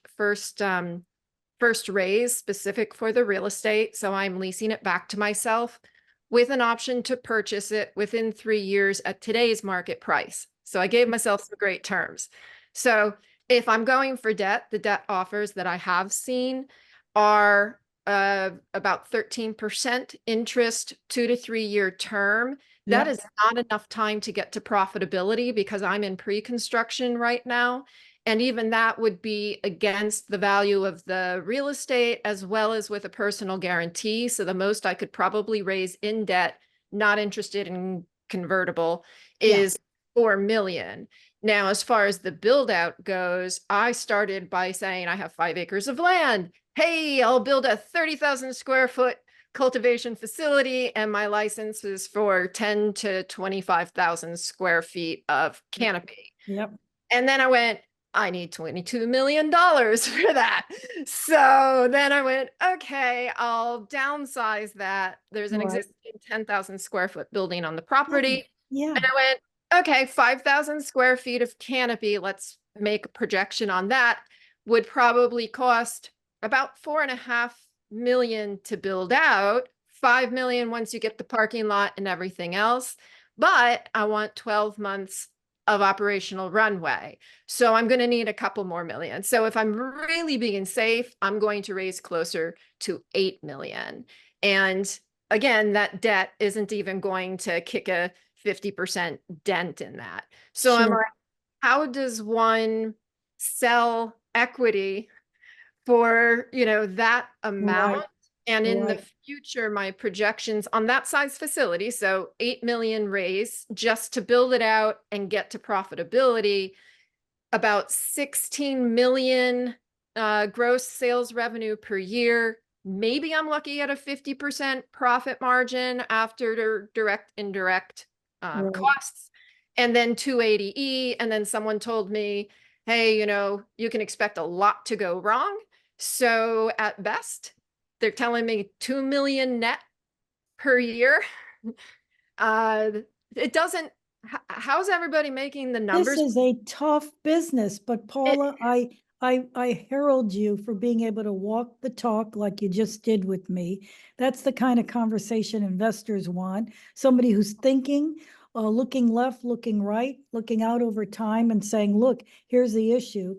[SPEAKER 6] raise specific for the real estate. So I'm leasing it back to myself with an option to purchase it within 3 years at today's market price. So I gave myself some great terms. So if I'm going for debt, the debt offers that I have seen are about 13% interest, 2 to 3 year term. That
[SPEAKER 2] Yep.
[SPEAKER 6] is not enough time to get to profitability because I'm in pre-construction right now. And even that would be against the value of the real estate as well as with a personal guarantee. So the most I could probably raise in debt, not interested in convertible, is 4 million. Now, as far as the build out goes, I started by saying I have 5 acres of land. Hey, I'll build a 30,000 square foot cultivation facility and my license is for 10 to 25,000 square feet of canopy.
[SPEAKER 2] Yep.
[SPEAKER 6] And then I went, I need $22 million for that. So then I went, okay, I'll downsize that. There's an
[SPEAKER 2] Right.
[SPEAKER 6] existing 10,000 square foot building on the property.
[SPEAKER 2] Yeah.
[SPEAKER 6] And I went, okay, 5,000 square feet of canopy. Let's make a projection on that. Would probably cost about 4.5 million to build out, 5 million once you get the parking lot and everything else. But I want 12 months of operational runway. So I'm going to need a couple more million. So if I'm really being safe, I'm going to raise closer to 8 million. And again, that debt isn't even going to kick a 50% dent in that. So I'm
[SPEAKER 2] Sure.
[SPEAKER 6] like, how does one sell equity for, that amount?
[SPEAKER 2] Right.
[SPEAKER 6] And in the
[SPEAKER 2] Right.
[SPEAKER 6] future, my projections on that size facility, so 8 million raise just to build it out and get to profitability, about 16 million gross sales revenue per year. Maybe I'm lucky at a 50% profit margin after direct, indirect
[SPEAKER 2] Right.
[SPEAKER 6] costs, and then 280E. And then someone told me, hey, you can expect a lot to go wrong. So at best, they're telling me 2 million net per year. It doesn't, how's everybody making the numbers?
[SPEAKER 2] This is a tough business, but Paula, I herald you for being able to walk the talk like you just did with me. That's the kind of conversation investors want. Somebody who's thinking, looking left, looking right, looking out over time and saying, look, here's the issue.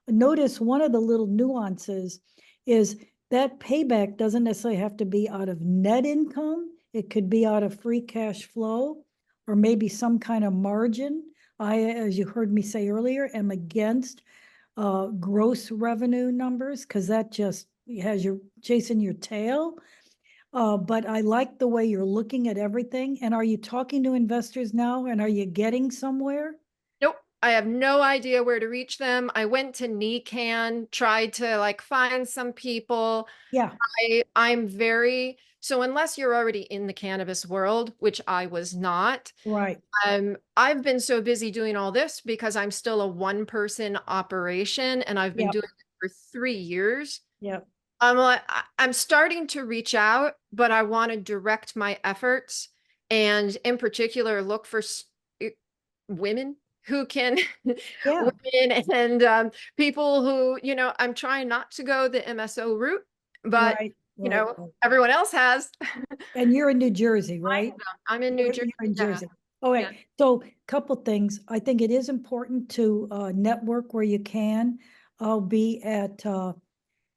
[SPEAKER 2] Notice one of the little nuances is that payback doesn't necessarily have to be out of net income. It could be out of free cash flow or maybe some kind of margin. I, as you heard me say earlier, am against gross revenue numbers because that just has you chasing your tail. But I like the way you're looking at everything. And are you talking to investors now and are you getting somewhere?
[SPEAKER 6] Nope. I have no idea where to reach them. I went to NECAN, tried to find some people.
[SPEAKER 2] Yeah.
[SPEAKER 6] I'm very, so unless you're already in the cannabis world, which I was not,
[SPEAKER 2] Right.
[SPEAKER 6] I've been so busy doing all this because I'm still a 1-person operation and I've been
[SPEAKER 2] Yep.
[SPEAKER 6] doing it for 3 years.
[SPEAKER 2] Yep.
[SPEAKER 6] I'm starting to reach out, but I want to direct my efforts and in particular look for women who can
[SPEAKER 2] Yeah.
[SPEAKER 6] women and people who, I'm trying not to go the MSO route, but
[SPEAKER 2] Right. Right.
[SPEAKER 6] everyone else has.
[SPEAKER 2] And you're in New Jersey, right?
[SPEAKER 6] I'm in New Jersey.
[SPEAKER 2] You're in
[SPEAKER 6] yeah.
[SPEAKER 2] Jersey. All right.
[SPEAKER 6] Yeah.
[SPEAKER 2] So couple things. I think it is important to network where you can. I'll be at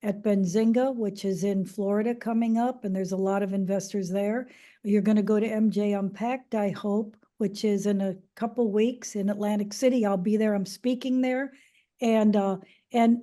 [SPEAKER 2] at Benzinga, which is in Florida coming up, and there's a lot of investors there. You're going to go to MJ Unpacked, I hope, which is in a couple weeks in Atlantic City. I'll be there. I'm speaking there. And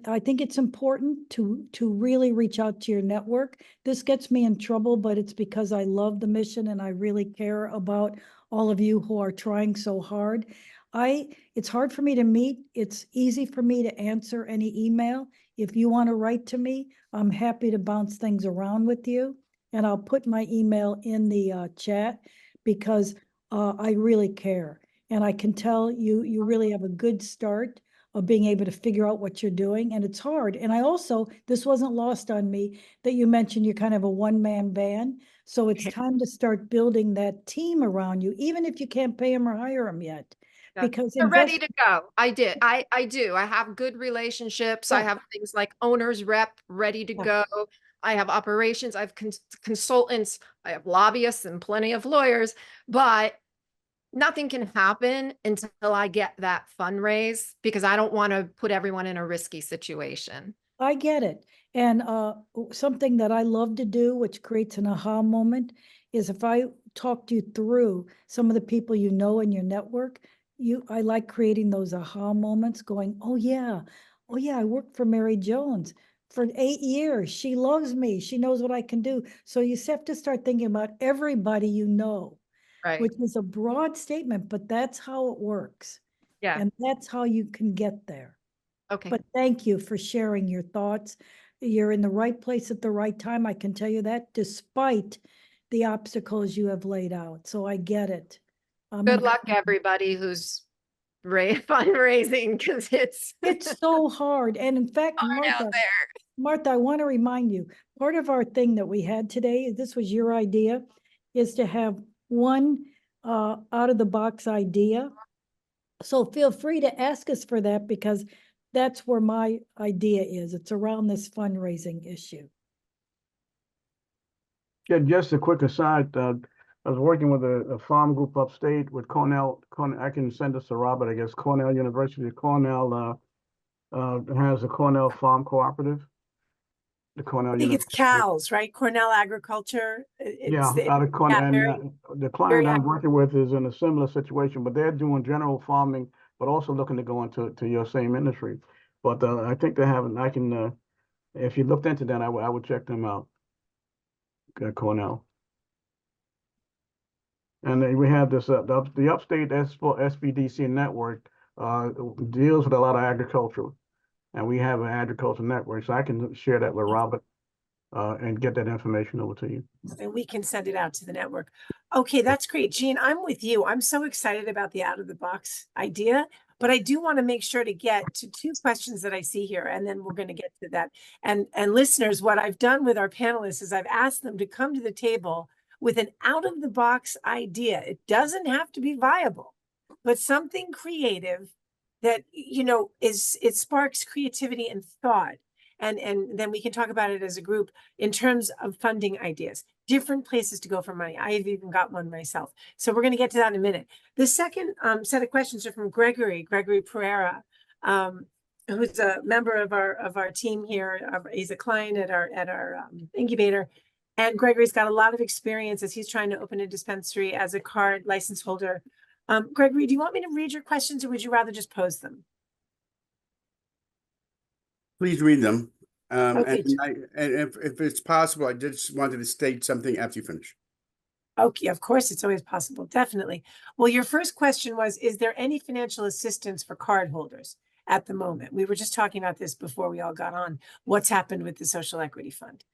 [SPEAKER 2] I think it's important to really reach out to your network. This gets me in trouble, but it's because I love the mission and I really care about all of you who are trying so hard. It's hard for me to meet. It's easy for me to answer any email. If you want to write to me, I'm happy to bounce things around with you. And I'll put my email in the chat because I really care. And I can tell you really have a good start of being able to figure out what you're doing. And it's hard. And I also, this wasn't lost on me, that you mentioned you're kind of a one-man band. So it's time to start building that team around you, even if you can't pay them or hire them yet.
[SPEAKER 6] Yeah.
[SPEAKER 2] Because
[SPEAKER 6] They're ready to go. I do. I have good relationships. I
[SPEAKER 2] Yeah.
[SPEAKER 6] have things like owner's rep ready to
[SPEAKER 2] Yeah.
[SPEAKER 6] go. I have operations. I have consultants. I have lobbyists and plenty of lawyers, but nothing can happen until I get that fundraise because I don't want to put everyone in a risky situation.
[SPEAKER 2] I get it. And something that I love to do, which creates an aha moment, is if I talked you through some of the people you know in your network, I like creating those aha moments going, oh yeah, I worked for Mary Jones for 8 years. She loves me. She knows what I can do. So you have to start thinking about everybody you know,
[SPEAKER 6] Right.
[SPEAKER 2] which is a broad statement, but that's how it works.
[SPEAKER 6] Yeah.
[SPEAKER 2] And that's how you can get there.
[SPEAKER 6] Okay.
[SPEAKER 2] But thank you for sharing your thoughts. You're in the right place at the right time. I can tell you that despite the obstacles you have laid out. So I get it.
[SPEAKER 6] Good luck, everybody who's fundraising, because it's
[SPEAKER 2] so hard. And in fact,
[SPEAKER 6] hard out there.
[SPEAKER 2] Martha, I want to remind you, part of our thing that we had today, this was your idea, is to have one out of the box idea. So feel free to ask us for that because that's where my idea is. It's around this fundraising issue.
[SPEAKER 5] Yeah, just a quick aside. I was working with a farm group upstate with Cornell. I can send this to Robert. I guess Cornell University. Cornell has a Cornell Farm Cooperative. The Cornell
[SPEAKER 1] I think it's
[SPEAKER 5] University.
[SPEAKER 1] CALS, right? Cornell Agriculture.
[SPEAKER 5] Yeah, out of Cornell.
[SPEAKER 1] very-
[SPEAKER 5] And the client I'm working with is in a similar situation, but they're doing general farming, but also looking to go into your same industry. But I think they have. I can, if you looked into that, I would check them out. Cornell. And then we have this the Upstate SBDC network deals with a lot of agriculture, and we have an agriculture network, so I can share that with Robert and get that information over to you.
[SPEAKER 1] And we can send it out to the network. Okay, that's great. Jeanne, I'm with you. I'm so excited about the out of the box idea, but I do want to make sure to get to 2 questions that I see here, and then we're going to get to that. And listeners, what I've done with our panelists is I've asked them to come to the table with an out of the box idea. It doesn't have to be viable, but something creative that, you know, it sparks creativity and thought. And then we can talk about it as a group in terms of funding ideas, different places to go for money. I've even got one myself. So we're going to get to that in a minute. The second set of questions are from Gregory Pereira, who's a member of our team here. He's a client at our incubator. And Gregory's got a lot of experience as he's trying to open a dispensary as a card license holder. Gregory, do you want me to read your questions or would you rather just pose them?
[SPEAKER 7] Please read them.
[SPEAKER 1] Okay.
[SPEAKER 7] And if it's possible, I just wanted to state something after you finish.
[SPEAKER 1] Okay, of course, it's always possible. Definitely. Well, your first question was, is there any financial assistance for card holders at the moment? We were just talking about this before we all got on. What's happened with the Social Equity Fund?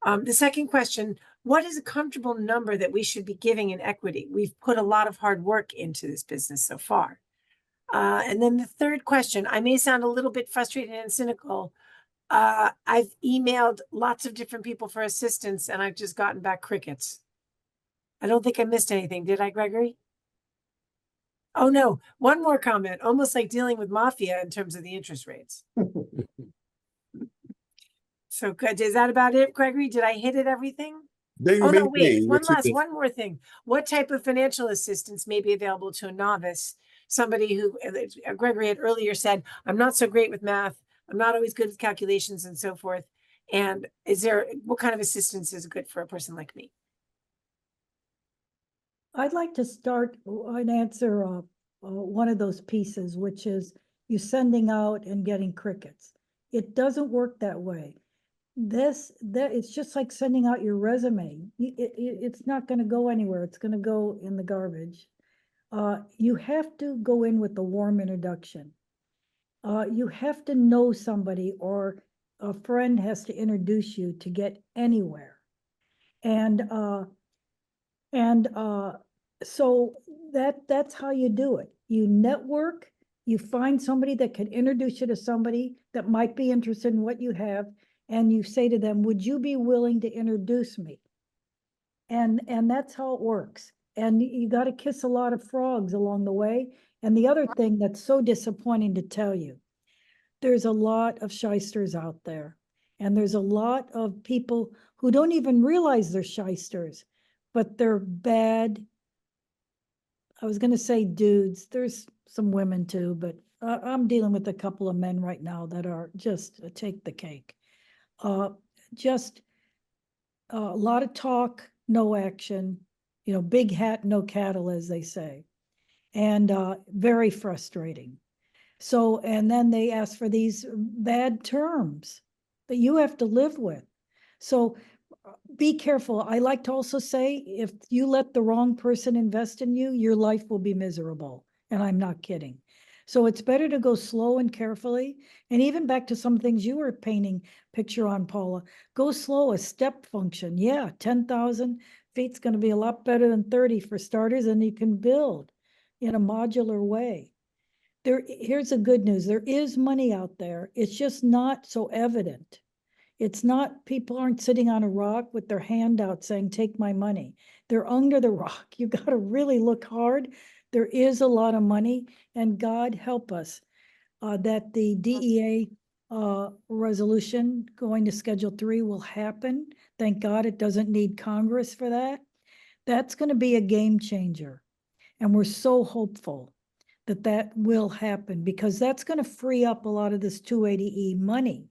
[SPEAKER 1] The second question, what is a comfortable number that we should be giving in equity? We've put a lot of hard work into this business so far. And then the third question, I may sound a little bit frustrated and cynical. I've emailed lots of different people for assistance and I've just gotten back crickets. I don't think I missed anything. Did I, Gregory? Oh no, one more comment, almost like dealing with mafia in terms of the interest rates. So good. Is that about it, Gregory? Did I hit it everything? Oh no, wait, one more thing. What type of financial assistance may be available to a novice? Somebody who, Gregory had earlier said, I'm not so great with math. I'm not always good with calculations and so forth. And what kind of assistance is good for a person like me?
[SPEAKER 2] I'd like to start and answer one of those pieces, which is you sending out and getting crickets. It doesn't work that way. It's just like sending out your resume. It's not going to go anywhere. It's going to go in the garbage. You have to go in with a warm introduction. You have to know somebody, or a friend has to introduce you to get anywhere. And so that's how you do it. You network, you find somebody that can introduce you to somebody that might be interested in what you have, and you say to them, would you be willing to introduce me? And that's how it works. And you got to kiss a lot of frogs along the way. And the other thing that's so disappointing to tell you, there's a lot of shysters out there. And there's a lot of people who don't even realize they're shysters, but they're bad. I was going to say dudes. There's some women too, but I'm dealing with a couple of men right now that are just take the cake. Just a lot of talk, no action, big hat, no cattle, as they say, and very frustrating. So, and then they ask for these bad terms that you have to live with. So be careful. I like to also say, if you let the wrong person invest in you, your life will be miserable. And I'm not kidding. So it's better to go slow and carefully. And even back to some things you were painting picture on, Paula, go slow, a step function. Yeah, 10,000 feet's going to be a lot better than 30 for starters, and you can build in a modular way. Here's the good news. There is money out there. It's just not so evident. It's not, people aren't sitting on a rock with their hand out saying, take my money. They're under the rock. You got to really look hard. There is a lot of money, and God help us that the DEA resolution going to Schedule 3 will happen. Thank God it doesn't need Congress for that. That's going to be a game changer. And we're so hopeful that that will happen, because that's going to free up a lot of this 280E money.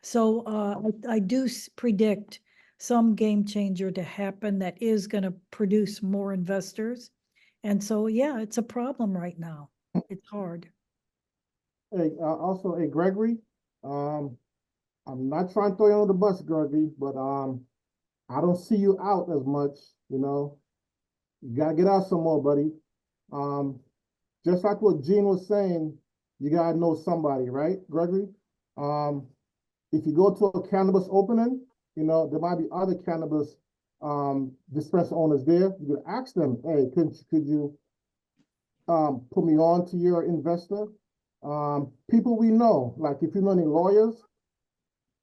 [SPEAKER 2] So I do predict some game changer to happen that is going to produce more investors. And so, yeah, it's a problem right now. It's hard.
[SPEAKER 3] Hey, hey, Gregory, I'm not trying to throw you under the bus, Gregory, but I don't see you out as much, You gotta get out some more, buddy. Just like what Jeanne was saying, you gotta know somebody, right, Gregory? If you go to a cannabis opening, there might be other cannabis dispensary owners there. You could ask them, hey, could you put me on to your investor? People we know, like if you know any lawyers,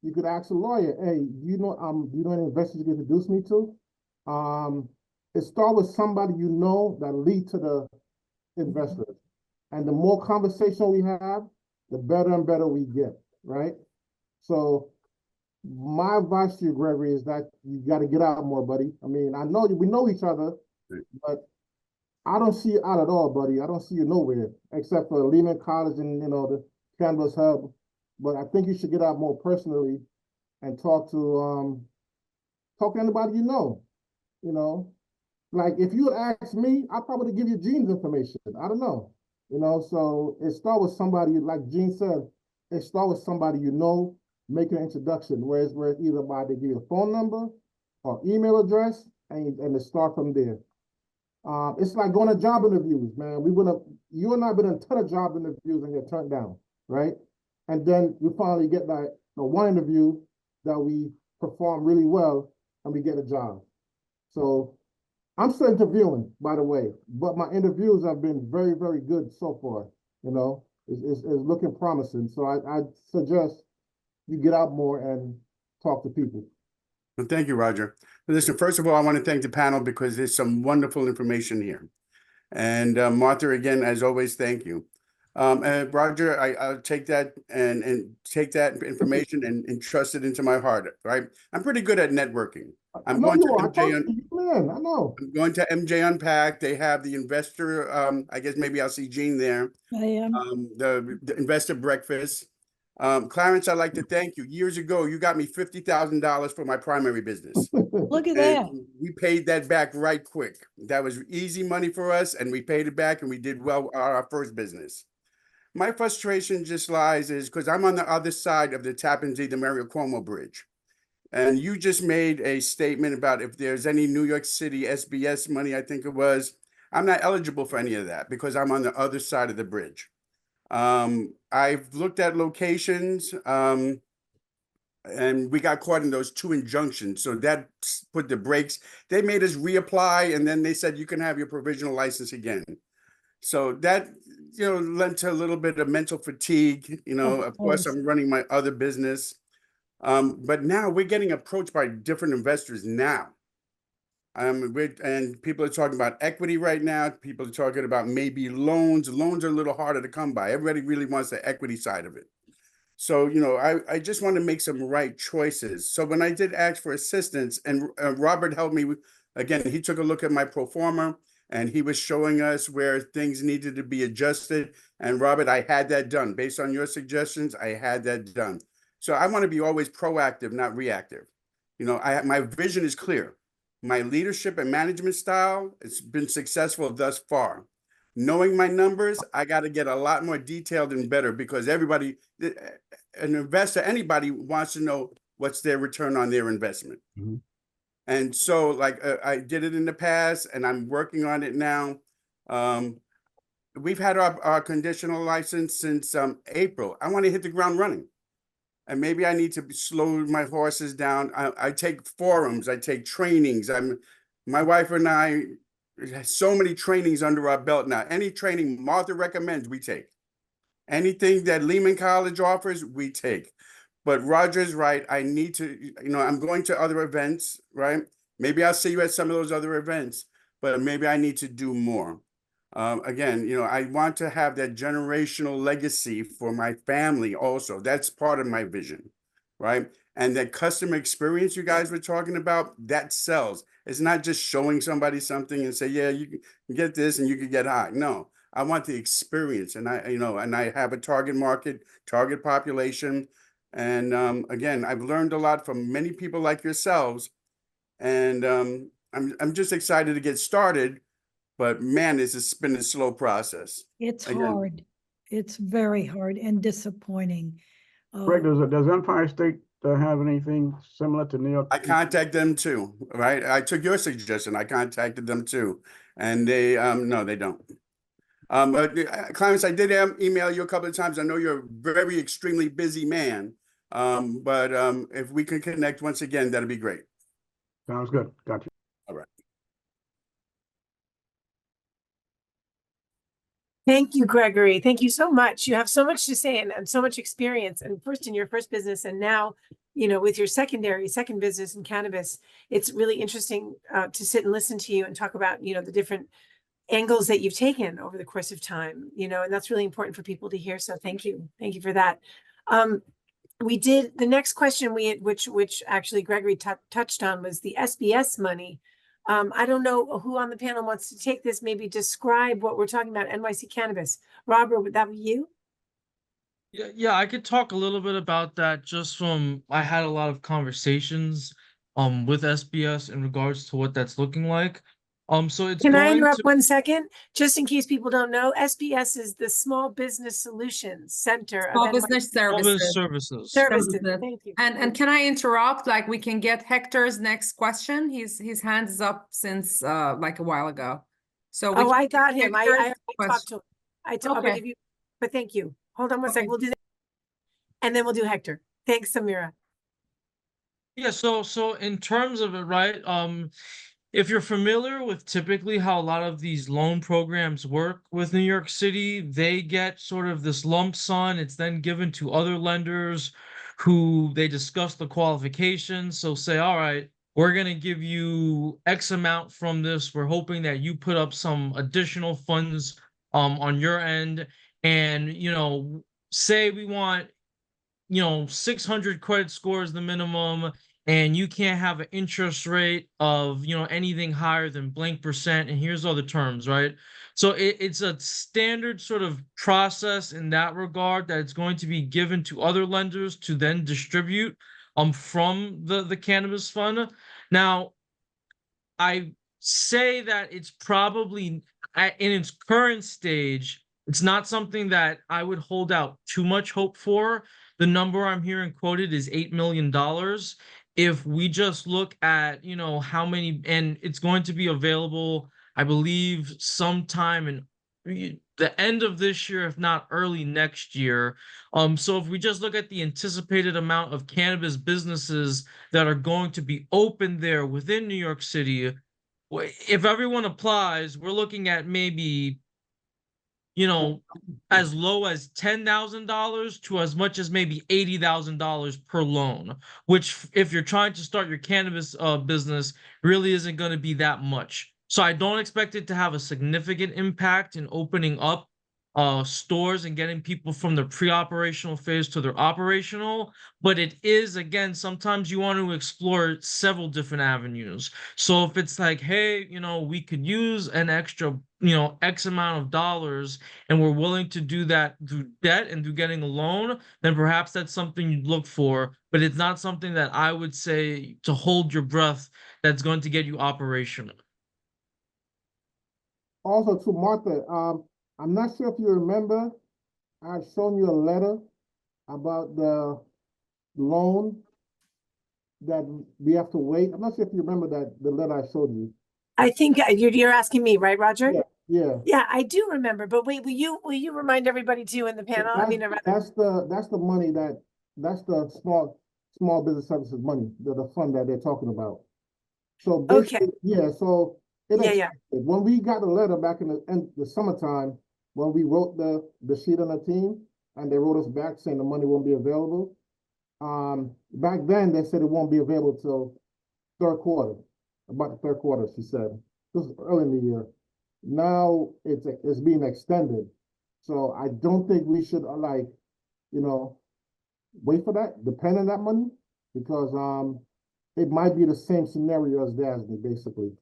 [SPEAKER 3] you could ask a lawyer, hey, do you know any investors you can introduce me to? It starts with somebody that lead to the investors. And the more conversation we have, the better and better we get, right? So my advice to you, Gregory, is that you got to get out more, buddy. I mean, I know we know each other, but I don't see you out at all, buddy. I don't see you nowhere except for Lehman College and, the Cannabis Hub. But I think you should get out more personally and talk to anybody you know. Like if you would ask me, I'd probably give you Jeanne's information. I don't know. So it starts with somebody, like Jeanne said, it starts with somebody make an introduction, where it's either by they give you a phone number or email address, and it start from there. It's like going to job interviews, man. You and I been in a ton of job interviews and get turned down, right? And then we finally get that one interview that we perform really well and we get a job. So I'm still interviewing, by the way, but my interviews have been very, very good so far. It's looking promising. So I suggest you get out more and talk to people.
[SPEAKER 7] Well, thank you, Roger. Listen, first of all, I want to thank the panel because there's some wonderful information here. And Martha, again, as always, thank you. And Roger, I'll take that and take that information and entrust it into my heart, right? I'm pretty good at networking. I'm going to MJ Unpack. They have the investor, I guess maybe I'll see Jeanne there.
[SPEAKER 2] I am.
[SPEAKER 7] The investor breakfast. Clarence, I'd like to thank you. Years ago, you got me $50,000 for my primary business.
[SPEAKER 2] Look at
[SPEAKER 7] And
[SPEAKER 2] that.
[SPEAKER 7] we paid that back right quick. That was easy money for us, and we paid it back, and we did well on our first business. My frustration just lies is because I'm on the other side of the Tappan Zee, the Mario Cuomo Bridge. And you just made a statement about if there's any New York City SBS money, I think it was. I'm not eligible for any of that because I'm on the other side of the bridge. I've looked at locations, and we got caught in those 2 injunctions. So that put the brakes. They made us reapply, and then they said you can have your provisional license again. So that, led to a little bit of mental fatigue. Of course, I'm running my other business. But now we're getting approached by different investors now. And people are talking about equity right now. People are talking about maybe loans. Loans are a little harder to come by. Everybody really wants the equity side of it. So, I just want to make some right choices. So when I did ask for assistance, and Robert helped me, again, he took a look at my pro forma, and he was showing us where things needed to be adjusted. And Robert, I had that done. Based on your suggestions, I had that done. So I want to be always proactive, not reactive. My vision is clear. My leadership and management style, it's been successful thus far. Knowing my numbers, I got to get a lot more detailed and better because everybody, an investor, anybody wants to know what's their return on their investment.
[SPEAKER 5] Mhm.
[SPEAKER 7] And so I did it in the past and I'm working on it now. We've had our conditional license since April. I want to hit the ground running. And maybe I need to slow my horses down. I take forums, I take trainings. My wife and I have so many trainings under our belt now. Any training Martha recommends, we take. Anything that Lehman College offers, we take. But Roger's right. I need to, I'm going to other events, right? Maybe I'll see you at some of those other events, but maybe I need to do more. Again, I want to have that generational legacy for my family also. That's part of my vision, right? And that customer experience you guys were talking about, that sells. It's not just showing somebody something and say, yeah, you can get this and you can get high. No, I want the experience. And I have a target market, target population. And again, I've learned a lot from many people like yourselves. And I'm just excited to get started. But man, it's been a slow process.
[SPEAKER 2] It's
[SPEAKER 7] Again.
[SPEAKER 2] hard. It's very hard and disappointing.
[SPEAKER 5] Greg, does Empire State have anything similar to New York?
[SPEAKER 7] I contact them too, right? I took your suggestion. I contacted them too. And they, no, they don't. Clarence, I did email you a couple of times. I know you're a very extremely busy man. But if we can connect once again, that'd be great.
[SPEAKER 5] Sounds good. Got you.
[SPEAKER 7] All right.
[SPEAKER 1] Thank you, Gregory. Thank you so much. You have so much to say and so much experience. And first in your first business, and now, with your second business in cannabis, it's really interesting to sit and listen to you and talk about, the different angles that you've taken over the course of time, and that's really important for people to hear. So thank you. Thank you for that. We did the next question which actually Gregory touched on was the SBS money. I don't know who on the panel wants to take this, maybe describe what we're talking about, NYC Cannabis. Robert, would that be you?
[SPEAKER 4] Yeah, I could talk a little bit about that just from I had a lot of conversations with SBS in regards to what that's looking like. So it's
[SPEAKER 1] Can I
[SPEAKER 4] going
[SPEAKER 1] interrupt
[SPEAKER 4] to
[SPEAKER 1] 1 second? Just in case people don't know, SBS is the Small Business Solutions Center of
[SPEAKER 8] Small
[SPEAKER 1] NYC
[SPEAKER 8] business services.
[SPEAKER 4] services.
[SPEAKER 1] Services.
[SPEAKER 8] Services.
[SPEAKER 1] Thank you.
[SPEAKER 8] And can I interrupt? Like we can get Hector's next question. His hand is up since like a while ago. So we
[SPEAKER 1] Oh,
[SPEAKER 8] can
[SPEAKER 1] I got
[SPEAKER 8] get
[SPEAKER 1] him.
[SPEAKER 8] Hector's
[SPEAKER 1] I talked
[SPEAKER 8] question.
[SPEAKER 1] to him. But
[SPEAKER 8] Okay.
[SPEAKER 1] but thank you. Hold on 1 second.
[SPEAKER 8] Okay.
[SPEAKER 1] We'll do that. And then we'll do Hector. Thanks, Samira.
[SPEAKER 4] Yeah, so in terms of it, right? If you're familiar with typically how a lot of these loan programs work with New York City, they get sort of this lump sum. It's then given to other lenders who they discuss the qualifications. So say, all right, we're going to give you X amount from this. We're hoping that you put up some additional funds on your end. And, say we want 600 credit scores the minimum, and you can't have an interest rate of, you know, anything higher than blank percent, and here's all the terms, right? So it's a standard sort of process in that regard that it's going to be given to other lenders to then distribute from the cannabis fund. Now, I say that it's probably in its current stage, it's not something that I would hold out too much hope for. The number I'm hearing quoted is $8 million. If we just look at, you know, how many, and it's going to be available, I believe, sometime in the end of this year, if not early next year. So if we just look at the anticipated amount of cannabis businesses that are going to be open there within New York City, if everyone applies, we're looking at maybe, you know, as low as $10,000 to as much as maybe $80,000 per loan, which if you're trying to start your cannabis business really isn't going to be that much. So I don't expect it to have a significant impact in opening up stores and getting people from the pre-operational phase to their operational, but it is, again, sometimes you want to explore several different avenues. So if it's like, hey, you know, we could use an extra, you know, X amount of dollars, and we're willing to do that through debt and through getting a loan, then perhaps that's something you'd look for, but it's not something that I would say to hold your breath that's going to get you operational.
[SPEAKER 3] Also to Martha, I'm not sure if you remember, I've shown you a letter about the loan that we have to wait. I'm not sure if you remember that, the letter I showed you.
[SPEAKER 1] I think you're asking me, right, Roger?
[SPEAKER 3] Yeah.
[SPEAKER 1] Yeah, I do remember, but wait, will you remind everybody too in the panel? I mean,
[SPEAKER 3] That's the money that's the small business services money, the fund that they're talking about. So basically, so when we got the letter back in the summertime, when we wrote the sheet on the team, and they wrote us back saying the money won't be available. Back then they said it won't be available till third quarter, about the third quarter, she said. This is early in the year. Now it's being extended. So I don't think we should wait for that, depend on that money, because it might be the same scenario as DASNY, basically.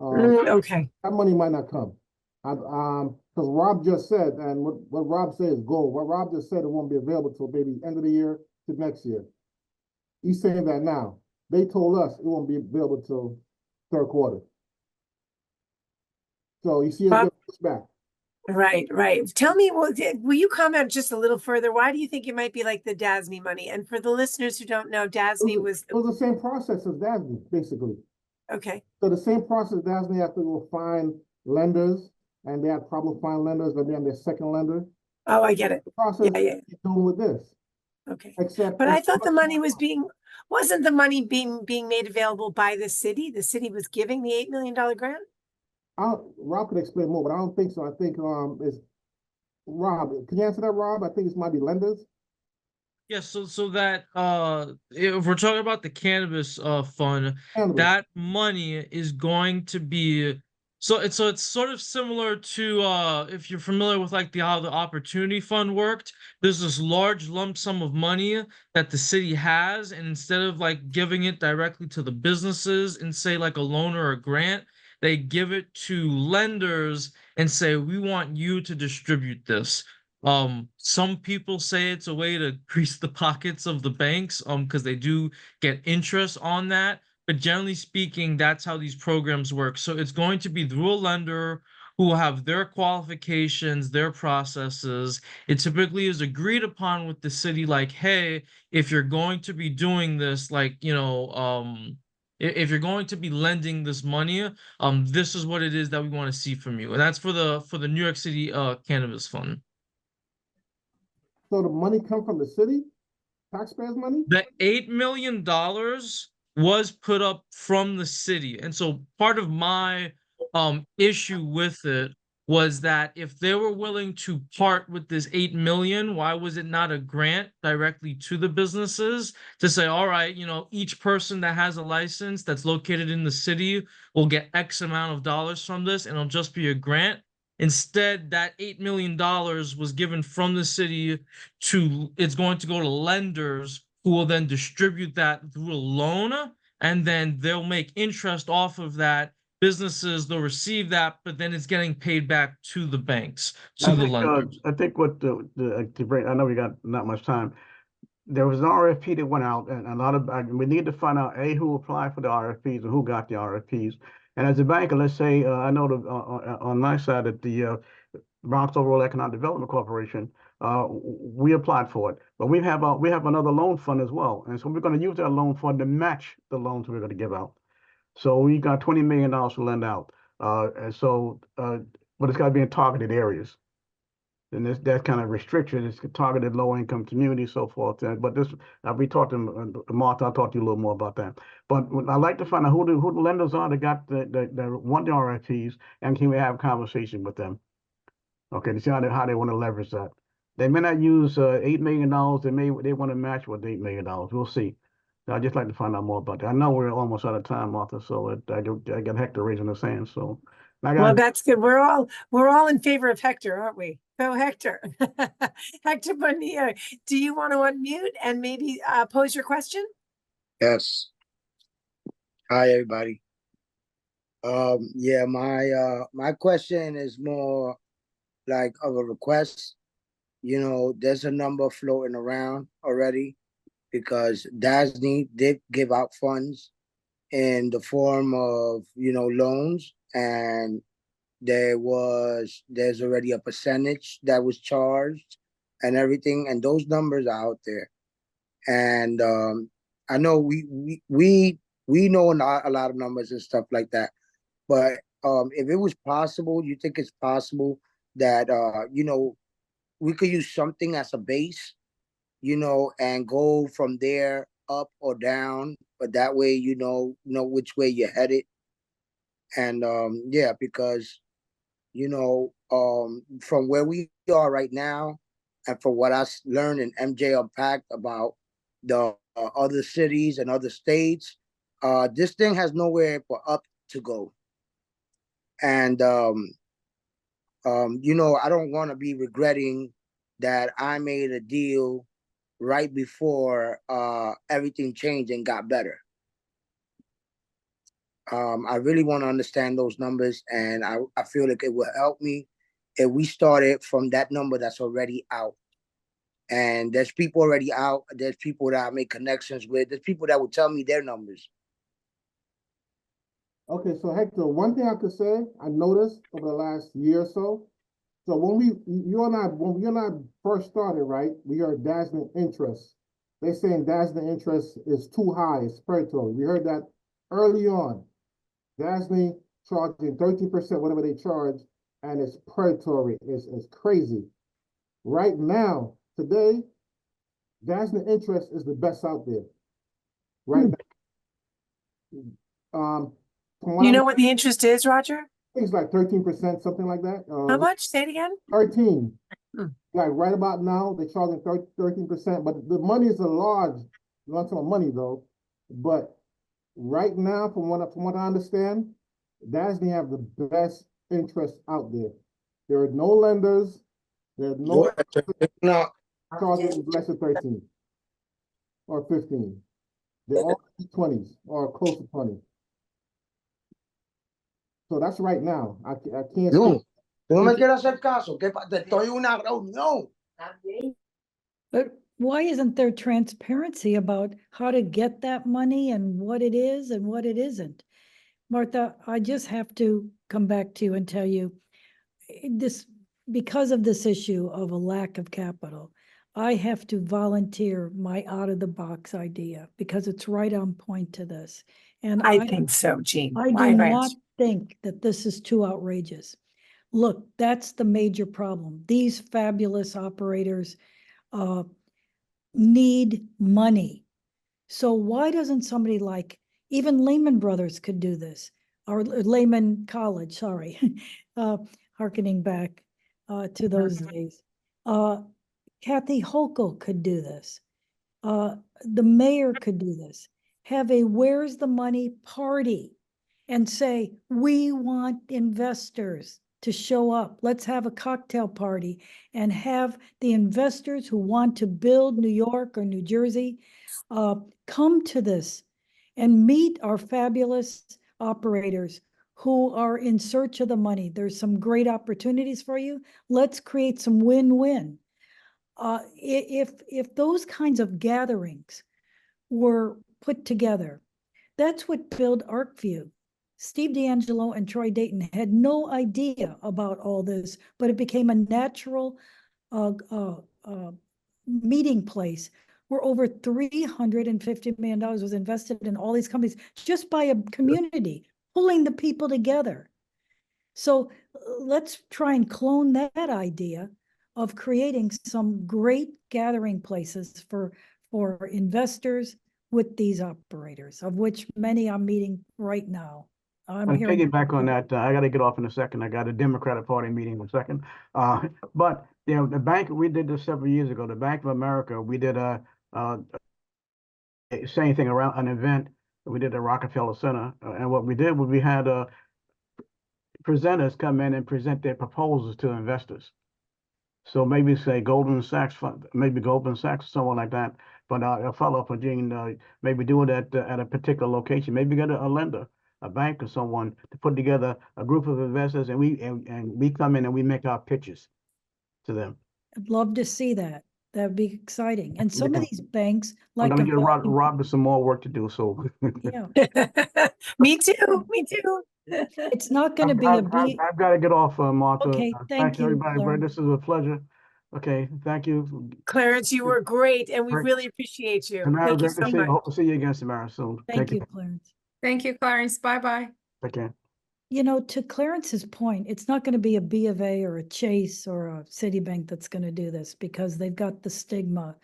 [SPEAKER 1] okay.
[SPEAKER 3] That money might not come. Because Rob just said, and what Rob said is gold. What Rob just said, it won't be available till maybe end of the year to next year. He's saying that now. They told us it won't be available till third quarter. So you see it's back.
[SPEAKER 1] Right. Tell me, will you comment just a little further? Why do you think it might be like the DASNY money? And for the listeners who don't know, DASNY was...
[SPEAKER 3] It was the same process as DASNY, basically.
[SPEAKER 1] Okay.
[SPEAKER 3] So the same process, DASNY have to go find lenders, and they had problems finding lenders, and then their second lender.
[SPEAKER 1] Oh, I get it.
[SPEAKER 3] The process
[SPEAKER 1] yeah.
[SPEAKER 3] doing with this.
[SPEAKER 1] Okay.
[SPEAKER 3] Except,
[SPEAKER 1] but I thought the money was wasn't the money being made available by the city? The city was giving the $8 million grant?
[SPEAKER 3] Rob could explain more, but I don't think so. I think it's Rob. Can you answer that, Rob? I think it might be lenders.
[SPEAKER 4] Yes, so that if we're talking about the cannabis fund, that money is going to be it's sort of similar to if you're familiar with like how the opportunity fund worked. There's this large lump sum of money that the city has, and instead of like giving it directly to the businesses and say like a loan or a grant, they give it to lenders and say, we want you to distribute this. Some people say it's a way to grease the pockets of the banks, because they do get interest on that. But generally speaking, that's how these programs work. So it's going to be through a lender who will have their qualifications, their processes. It typically is agreed upon with the city, like, hey, if you're going to be doing this, like, you know, if you're going to be lending this money, this is what it is that we want to see from you. And that's for the New York City Cannabis Fund.
[SPEAKER 3] So the money come from the city? Taxpayers' money?
[SPEAKER 4] The $8 million was put up from the city. And so part of my issue with it was that if they were willing to part with this $8 million, why was it not a grant directly to the businesses to say, all right, you know, each person that has a license that's located in the city will get X amount of dollars from this, and it'll just be a grant. Instead, that $8 million was given from the city it's going to go to lenders who will then distribute that through a loan, and then they'll make interest off of that. Businesses, they'll receive that, but then it's getting paid back to the banks, to the lenders.
[SPEAKER 5] I think what I know we got not much time. There was an RFP that went out, and a lot of we need to find out who applied for the RFPs and who got the RFPs. And as a banker, let's say I know on my side at the Bronx Overall Economic Development Corporation, we applied for it, but we have another loan fund as well, and so we're going to use that loan fund to match the loans we're going to give out. So we got $20 million to lend out, and so but it's got to be in targeted areas. And that kind of restriction is targeted low-income communities, so forth. But this, we talked to Martha. I'll talk to you a little more about that. But I'd like to find out who the lenders are that got that want the RFPs, and can we have a conversation with them? Okay, to see how they want to leverage that. They may not use $8 million. They want to match with $8 million. We'll see. I'd just like to find out more about that. I know we're almost out of time, Martha. So I got Hector raising his hand. So
[SPEAKER 1] well, that's good. We're all in favor of Hector, aren't we? Go Hector. Hector Bonilla, do you want to unmute and maybe pose your question?
[SPEAKER 9] Yes. Hi, everybody. Yeah, my question is more like of a request. You know, there's a number floating around already because DASNY did give out funds in the form of, you know, loans, and there's already a percentage that was charged and everything, and those numbers are out there. And I know we know a lot of numbers and stuff like that, but if it was possible, you think it's possible that you know, we could use something as a base, you know, and go from there up or down, but that way you know which way you're headed. And yeah, because you know, from where we are right now, and from what I learned and MJ unpacked about the other cities and other states, this thing has nowhere for up to go. And you know, I don't want to be regretting that I made a deal right before everything changed and got better. I really want to understand those numbers, and I feel like it will help me if we started from that number that's already out. And there's people already out. There's people that I make connections with. There's people that will tell me their numbers.
[SPEAKER 3] Okay, so Hector, one thing I could say, I noticed over the last year or so. So when you and I first started, right, we heard DASNY interest. They saying DASNY interest is too high, it's predatory. We heard that early on. DASNY charging 13%, whatever they charge, and it's predatory. It's crazy. Right now, today, DASNY interest is the best out there. Right now.
[SPEAKER 1] You know what the interest is, Roger?
[SPEAKER 3] I think it's like 13%, something like that.
[SPEAKER 1] How much? Say it again.
[SPEAKER 3] 13. Like right about now, they're charging 13%, but the money is a large lump sum of money though. But right now, from what I understand, DASNY have the best interest out there. There are no lenders. There's no charging less than 13 or 15. They're all 20s or close to 20. So that's right now. I can't.
[SPEAKER 9] No, tú no me quieres hacer caso. Que estoy en una reunión.
[SPEAKER 2] But why isn't there transparency about how to get that money and what it is and what it isn't? Martha, I just have to come back to you and tell you this, because of this issue of a lack of capital, I have to volunteer my out-of-the-box idea because it's right on point to this. And
[SPEAKER 1] I think so, Jeanne.
[SPEAKER 2] I do not think that this is too outrageous. Look, that's the major problem. These fabulous operators need money. So why doesn't somebody like, even Lehman Brothers could do this, or Lehman College, sorry, hearkening back to those days. Kathy Hochul could do this. The mayor could do this. Have a where's the money party and say, we want investors to show up. Let's have a cocktail party and have the investors who want to build New York or New Jersey come to this and meet our fabulous operators who are in search of the money. There's some great opportunities for you. Let's create some win-win. If those kinds of gatherings were put together, that's what built Arcview. Steve D'Angelo and Troy Dayton had no idea about all this, but it became a natural meeting place where over $350 million was invested in all these companies just by a community, pulling the people together. So let's try and clone that idea of creating some great gathering places for investors with these operators, of which many I'm meeting right now. I'm hearing.
[SPEAKER 5] Piggyback on that, I got to get off in a second. I got a Democratic Party meeting in a second. But you know, the bank, we did this several years ago. The Bank of America, we did same thing around an event. We did at Rockefeller Center, and what we did was we had presenters come in and present their proposals to investors. So maybe say Goldman Sachs, maybe Goldman Sachs, someone like that. But a follow up for Jeanne, maybe do it at a particular location. Maybe get a lender, a bank, or someone to put together a group of investors, and we come in and we make our pitches to them.
[SPEAKER 2] I'd love to see that. That'd be exciting. And some of these banks,
[SPEAKER 5] I'm
[SPEAKER 2] like
[SPEAKER 5] gonna give Rob some more work to do. So
[SPEAKER 2] yeah,
[SPEAKER 1] Me too, me too.
[SPEAKER 2] it's not going to be a big.
[SPEAKER 5] I've got to get off, Martha.
[SPEAKER 2] Okay, thank you,
[SPEAKER 5] everybody.
[SPEAKER 2] Clarence.
[SPEAKER 5] This is a pleasure. Okay, thank you.
[SPEAKER 1] Clarence, you were great, and we
[SPEAKER 5] Great.
[SPEAKER 1] really appreciate you.
[SPEAKER 5] Samara,
[SPEAKER 1] Thank you
[SPEAKER 5] great to
[SPEAKER 1] so
[SPEAKER 5] see you.
[SPEAKER 1] much.
[SPEAKER 5] Hope to see you again, Samara, soon.
[SPEAKER 2] Thank you, Clarence.
[SPEAKER 8] Thank you, Clarence. Bye-bye.
[SPEAKER 5] Take care.
[SPEAKER 2] You know, to Clarence's point, it's not going to be a B of A or a Chase or a Citibank that's going to do this because they've got the stigma.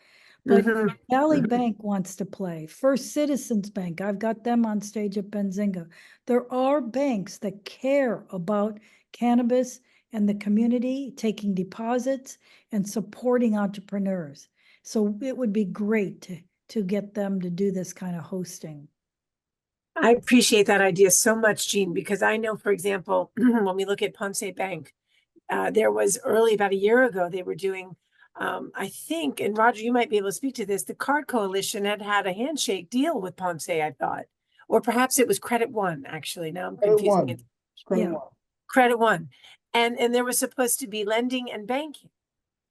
[SPEAKER 2] But
[SPEAKER 1] Mhm.
[SPEAKER 2] Valley Bank wants to play. First Citizens Bank, I've got them on stage at Benzinga. There are banks that care about cannabis and the community, taking deposits and supporting entrepreneurs. So it would be great to get them to do this kind of hosting.
[SPEAKER 1] I appreciate that idea so much, Jeanne, because I know, for example, when we look at Ponce Bank, there was early about a year ago, they were doing, I think, and Roger, you might be able to speak to this, the Card Coalition had a handshake deal with Ponce, I thought. Or perhaps it was Credit One, actually. Now I'm confusing it.
[SPEAKER 3] Credit One.
[SPEAKER 1] Credit One. And there was supposed to be lending and banking,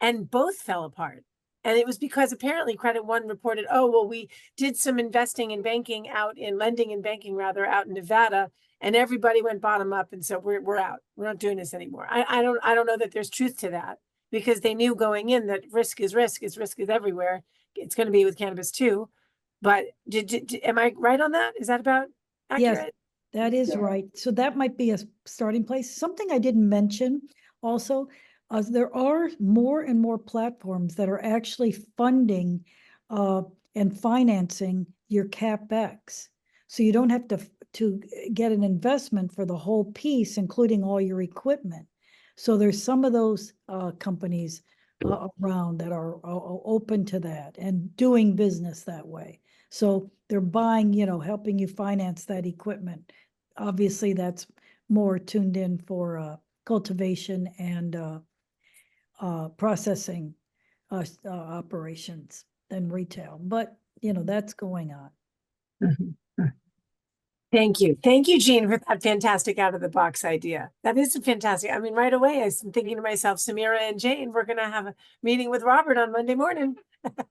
[SPEAKER 1] and both fell apart. And it was because apparently Credit One reported, oh, well, we did some investing in banking lending and banking rather out in Nevada, and everybody went bottom up. And so we're out. We're not doing this anymore. I don't know that there's truth to that, because they knew going in that risk is everywhere. It's going to be with cannabis too. But am I right on that? Is that about accurate?
[SPEAKER 2] Yes, that is right. So that might be a starting place. Something I didn't mention also, there are more and more platforms that are actually funding and financing your CapEx. So you don't have to get an investment for the whole piece, including all your equipment. So there's some of those companies around that are open to that and doing business that way. So they're buying, helping you finance that equipment. Obviously, that's more tuned in for cultivation and processing operations than retail. But, that's going on.
[SPEAKER 1] Mm-hmm. Thank you. Thank you, Jeanne, for that fantastic out of the box idea. That is fantastic. I mean, right away, I was thinking to myself, Samira and Jane, we're going to have a meeting with Robert on Monday morning.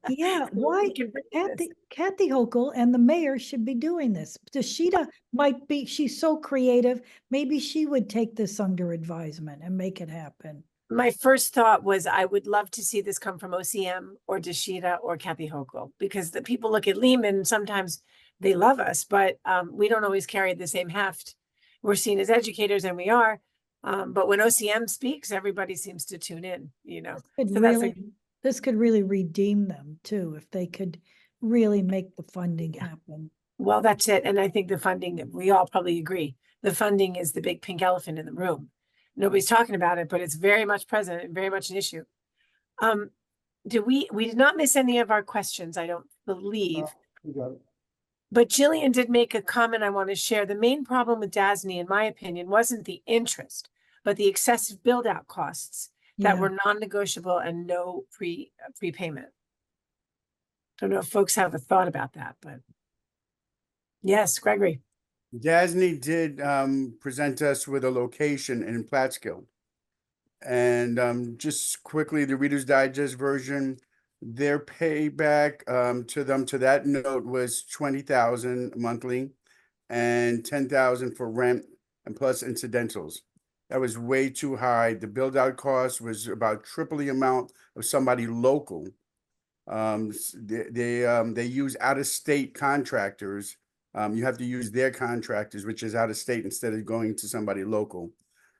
[SPEAKER 2] Yeah,
[SPEAKER 1] So
[SPEAKER 2] why?
[SPEAKER 1] we can bring this.
[SPEAKER 2] Kathy Hochul and the mayor should be doing this. Tashita might be, she's so creative. Maybe she would take this under advisement and make it happen.
[SPEAKER 1] My first thought was I would love to see this come from OCM or Dashita or Kathy Hochul, because the people look at Lehman, sometimes they love us, but we don't always carry the same heft. We're seen as educators, and we are. But when OCM speaks, everybody seems to tune in,
[SPEAKER 2] This could really redeem them too, if they could really make the funding happen.
[SPEAKER 1] Well, that's it. And I think the funding, we all probably agree, the funding is the big pink elephant in the room. Nobody's talking about it, but it's very much present and very much an issue. We did not miss any of our questions, I don't believe.
[SPEAKER 3] You got it.
[SPEAKER 1] But Jillian did make a comment I want to share. The main problem with DASNY, in my opinion, wasn't the interest. but the excessive build out costs that
[SPEAKER 2] Yeah.
[SPEAKER 1] were non-negotiable and no prepayment. Don't know if folks have a thought about that, but yes, Gregory.
[SPEAKER 7] Jasny did present us with a location in Plattskill. And just quickly, the Reader's Digest version, their payback to them to that note was $20,000 monthly and $10,000 for rent and plus incidentals. That was way too high. The build out cost was about triple the amount of somebody local. They use out of state contractors. You have to use their contractors, which is out of state, instead of going to somebody local.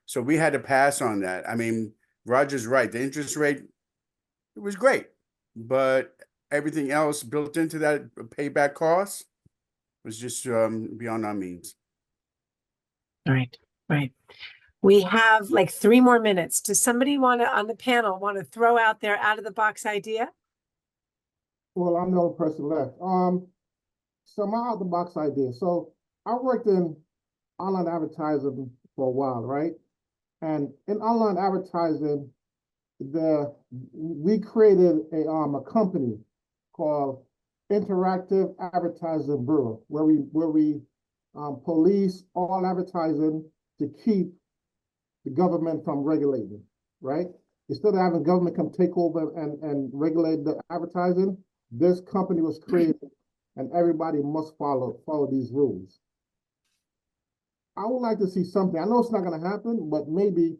[SPEAKER 7] So we had to pass on that. I mean, Roger's right. The interest rate, it was great, but everything else built into that payback cost was just beyond our means.
[SPEAKER 1] Right, right. We have like 3 more minutes. Does somebody want to, on the panel, want to throw out their out of the box idea?
[SPEAKER 3] Well, I'm the only person left. So my out of the box idea. So I worked in online advertising for a while, right? And in online advertising, we created a company called Interactive Advertising Bureau, where we police all advertising to keep the government from regulating, right? Instead of having government come take over and regulate the advertising, this company was created, and everybody must follow these rules. I would like to see something. I know it's not going to happen, but maybe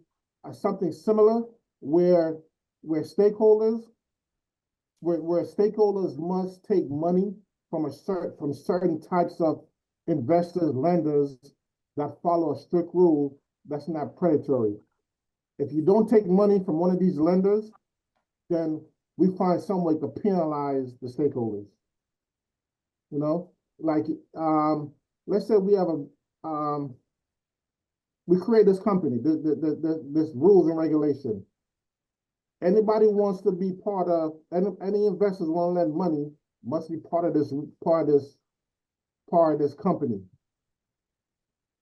[SPEAKER 3] something similar where stakeholders must take money from certain types of investors, lenders that follow a strict rule that's not predatory. If you don't take money from one of these lenders, then we find some way to penalize the stakeholders. You know, like let's say we have we create this company, this rules and regulation. Anybody wants to be part of, any investors want to lend money must be part of this company.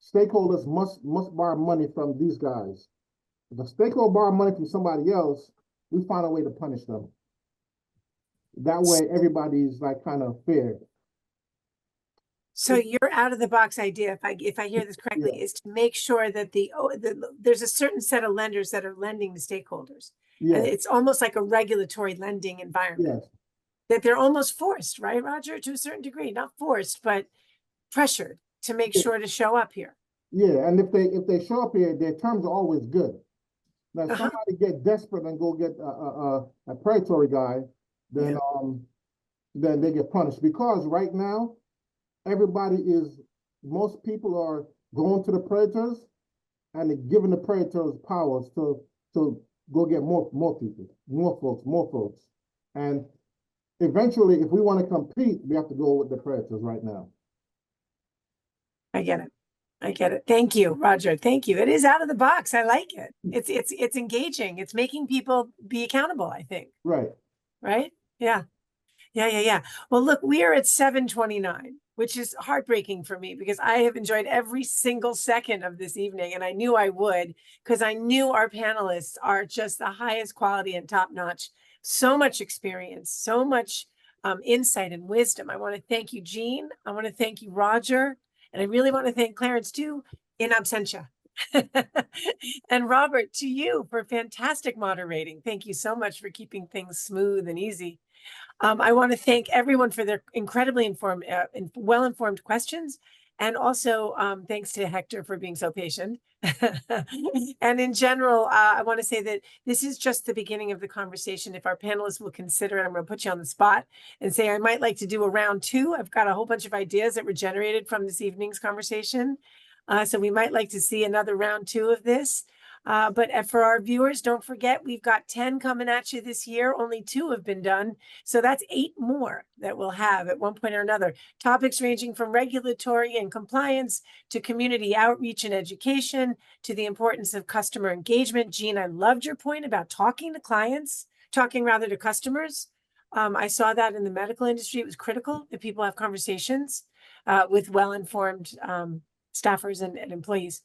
[SPEAKER 3] Stakeholders must borrow money from these guys. If a stakeholder borrow money from somebody else, we find a way to punish them. That way, everybody's like kind of fair.
[SPEAKER 1] So your out of the box idea, if I hear this correctly,
[SPEAKER 3] Yeah.
[SPEAKER 1] is to make sure that there's a certain set of lenders that are lending to stakeholders.
[SPEAKER 3] Yeah.
[SPEAKER 1] And it's almost like a regulatory lending environment.
[SPEAKER 3] Yes.
[SPEAKER 1] That they're almost forced, right, Roger, to a certain degree, not forced, but pressured to make sure to show up here.
[SPEAKER 3] Yeah, and if they show up here, their terms are always good. Now, if
[SPEAKER 1] Uh-huh.
[SPEAKER 3] somebody get desperate and go get a predatory guy, then then they get punished, because right now most people are going to the predators and they're giving the predators powers to go get more people, more folks. And eventually, if we want to compete, we have to go with the predators right now.
[SPEAKER 1] I get it. I get it. Thank you, Roger. Thank you. It is out of the box. I like it. It's engaging. It's making people be accountable, I think.
[SPEAKER 3] Right.
[SPEAKER 1] Right? Yeah. Yeah. Well, look, we are at 7:29, which is heartbreaking for me because I have enjoyed every single second of this evening, and I knew I would, because I knew our panelists are just the highest quality and top notch. So much experience, so much insight and wisdom. I want to thank you, Jeanne. I want to thank you, Roger. And I really want to thank Clarence too, in absentia. And Robert, to you for fantastic moderating. Thank you so much for keeping things smooth and easy. I want to thank everyone for their incredibly informed, well-informed questions. And also thanks to Hector for being so patient. And in general, I want to say that this is just the beginning of the conversation. If our panelists will consider it, I'm going to put you on the spot and say, I might like to do a round 2. I've got a whole bunch of ideas that were generated from this evening's conversation. So we might like to see another round 2 of this. But for our viewers, don't forget, we've got 10 coming at you this year. Only 2 have been done. So that's 8 more that we'll have at one point or another. Topics ranging from regulatory and compliance to community outreach and education to the importance of customer engagement. Jeanne, I loved your point about talking to clients, talking rather to customers. I saw that in the medical industry. It was critical that people have conversations with well-informed staffers and employees.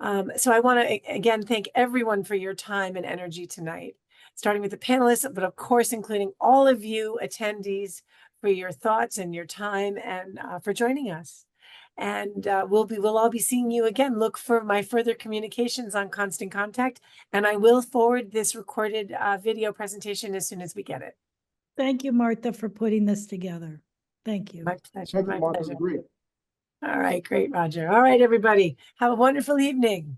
[SPEAKER 1] So I want to again thank everyone for your time and energy tonight, starting with the panelists, but of course, including all of you attendees for your thoughts and your time and for joining us. And we'll all be seeing you again. Look for my further communications on Constant Contact, and I will forward this recorded video presentation as soon as we get it.
[SPEAKER 2] Thank you, Martha, for putting this together. Thank you.
[SPEAKER 1] My pleasure.
[SPEAKER 3] Thank you,
[SPEAKER 1] My
[SPEAKER 3] Martha.
[SPEAKER 1] pleasure.
[SPEAKER 3] Great.
[SPEAKER 1] All right, great, Roger. All right, everybody. Have a wonderful evening.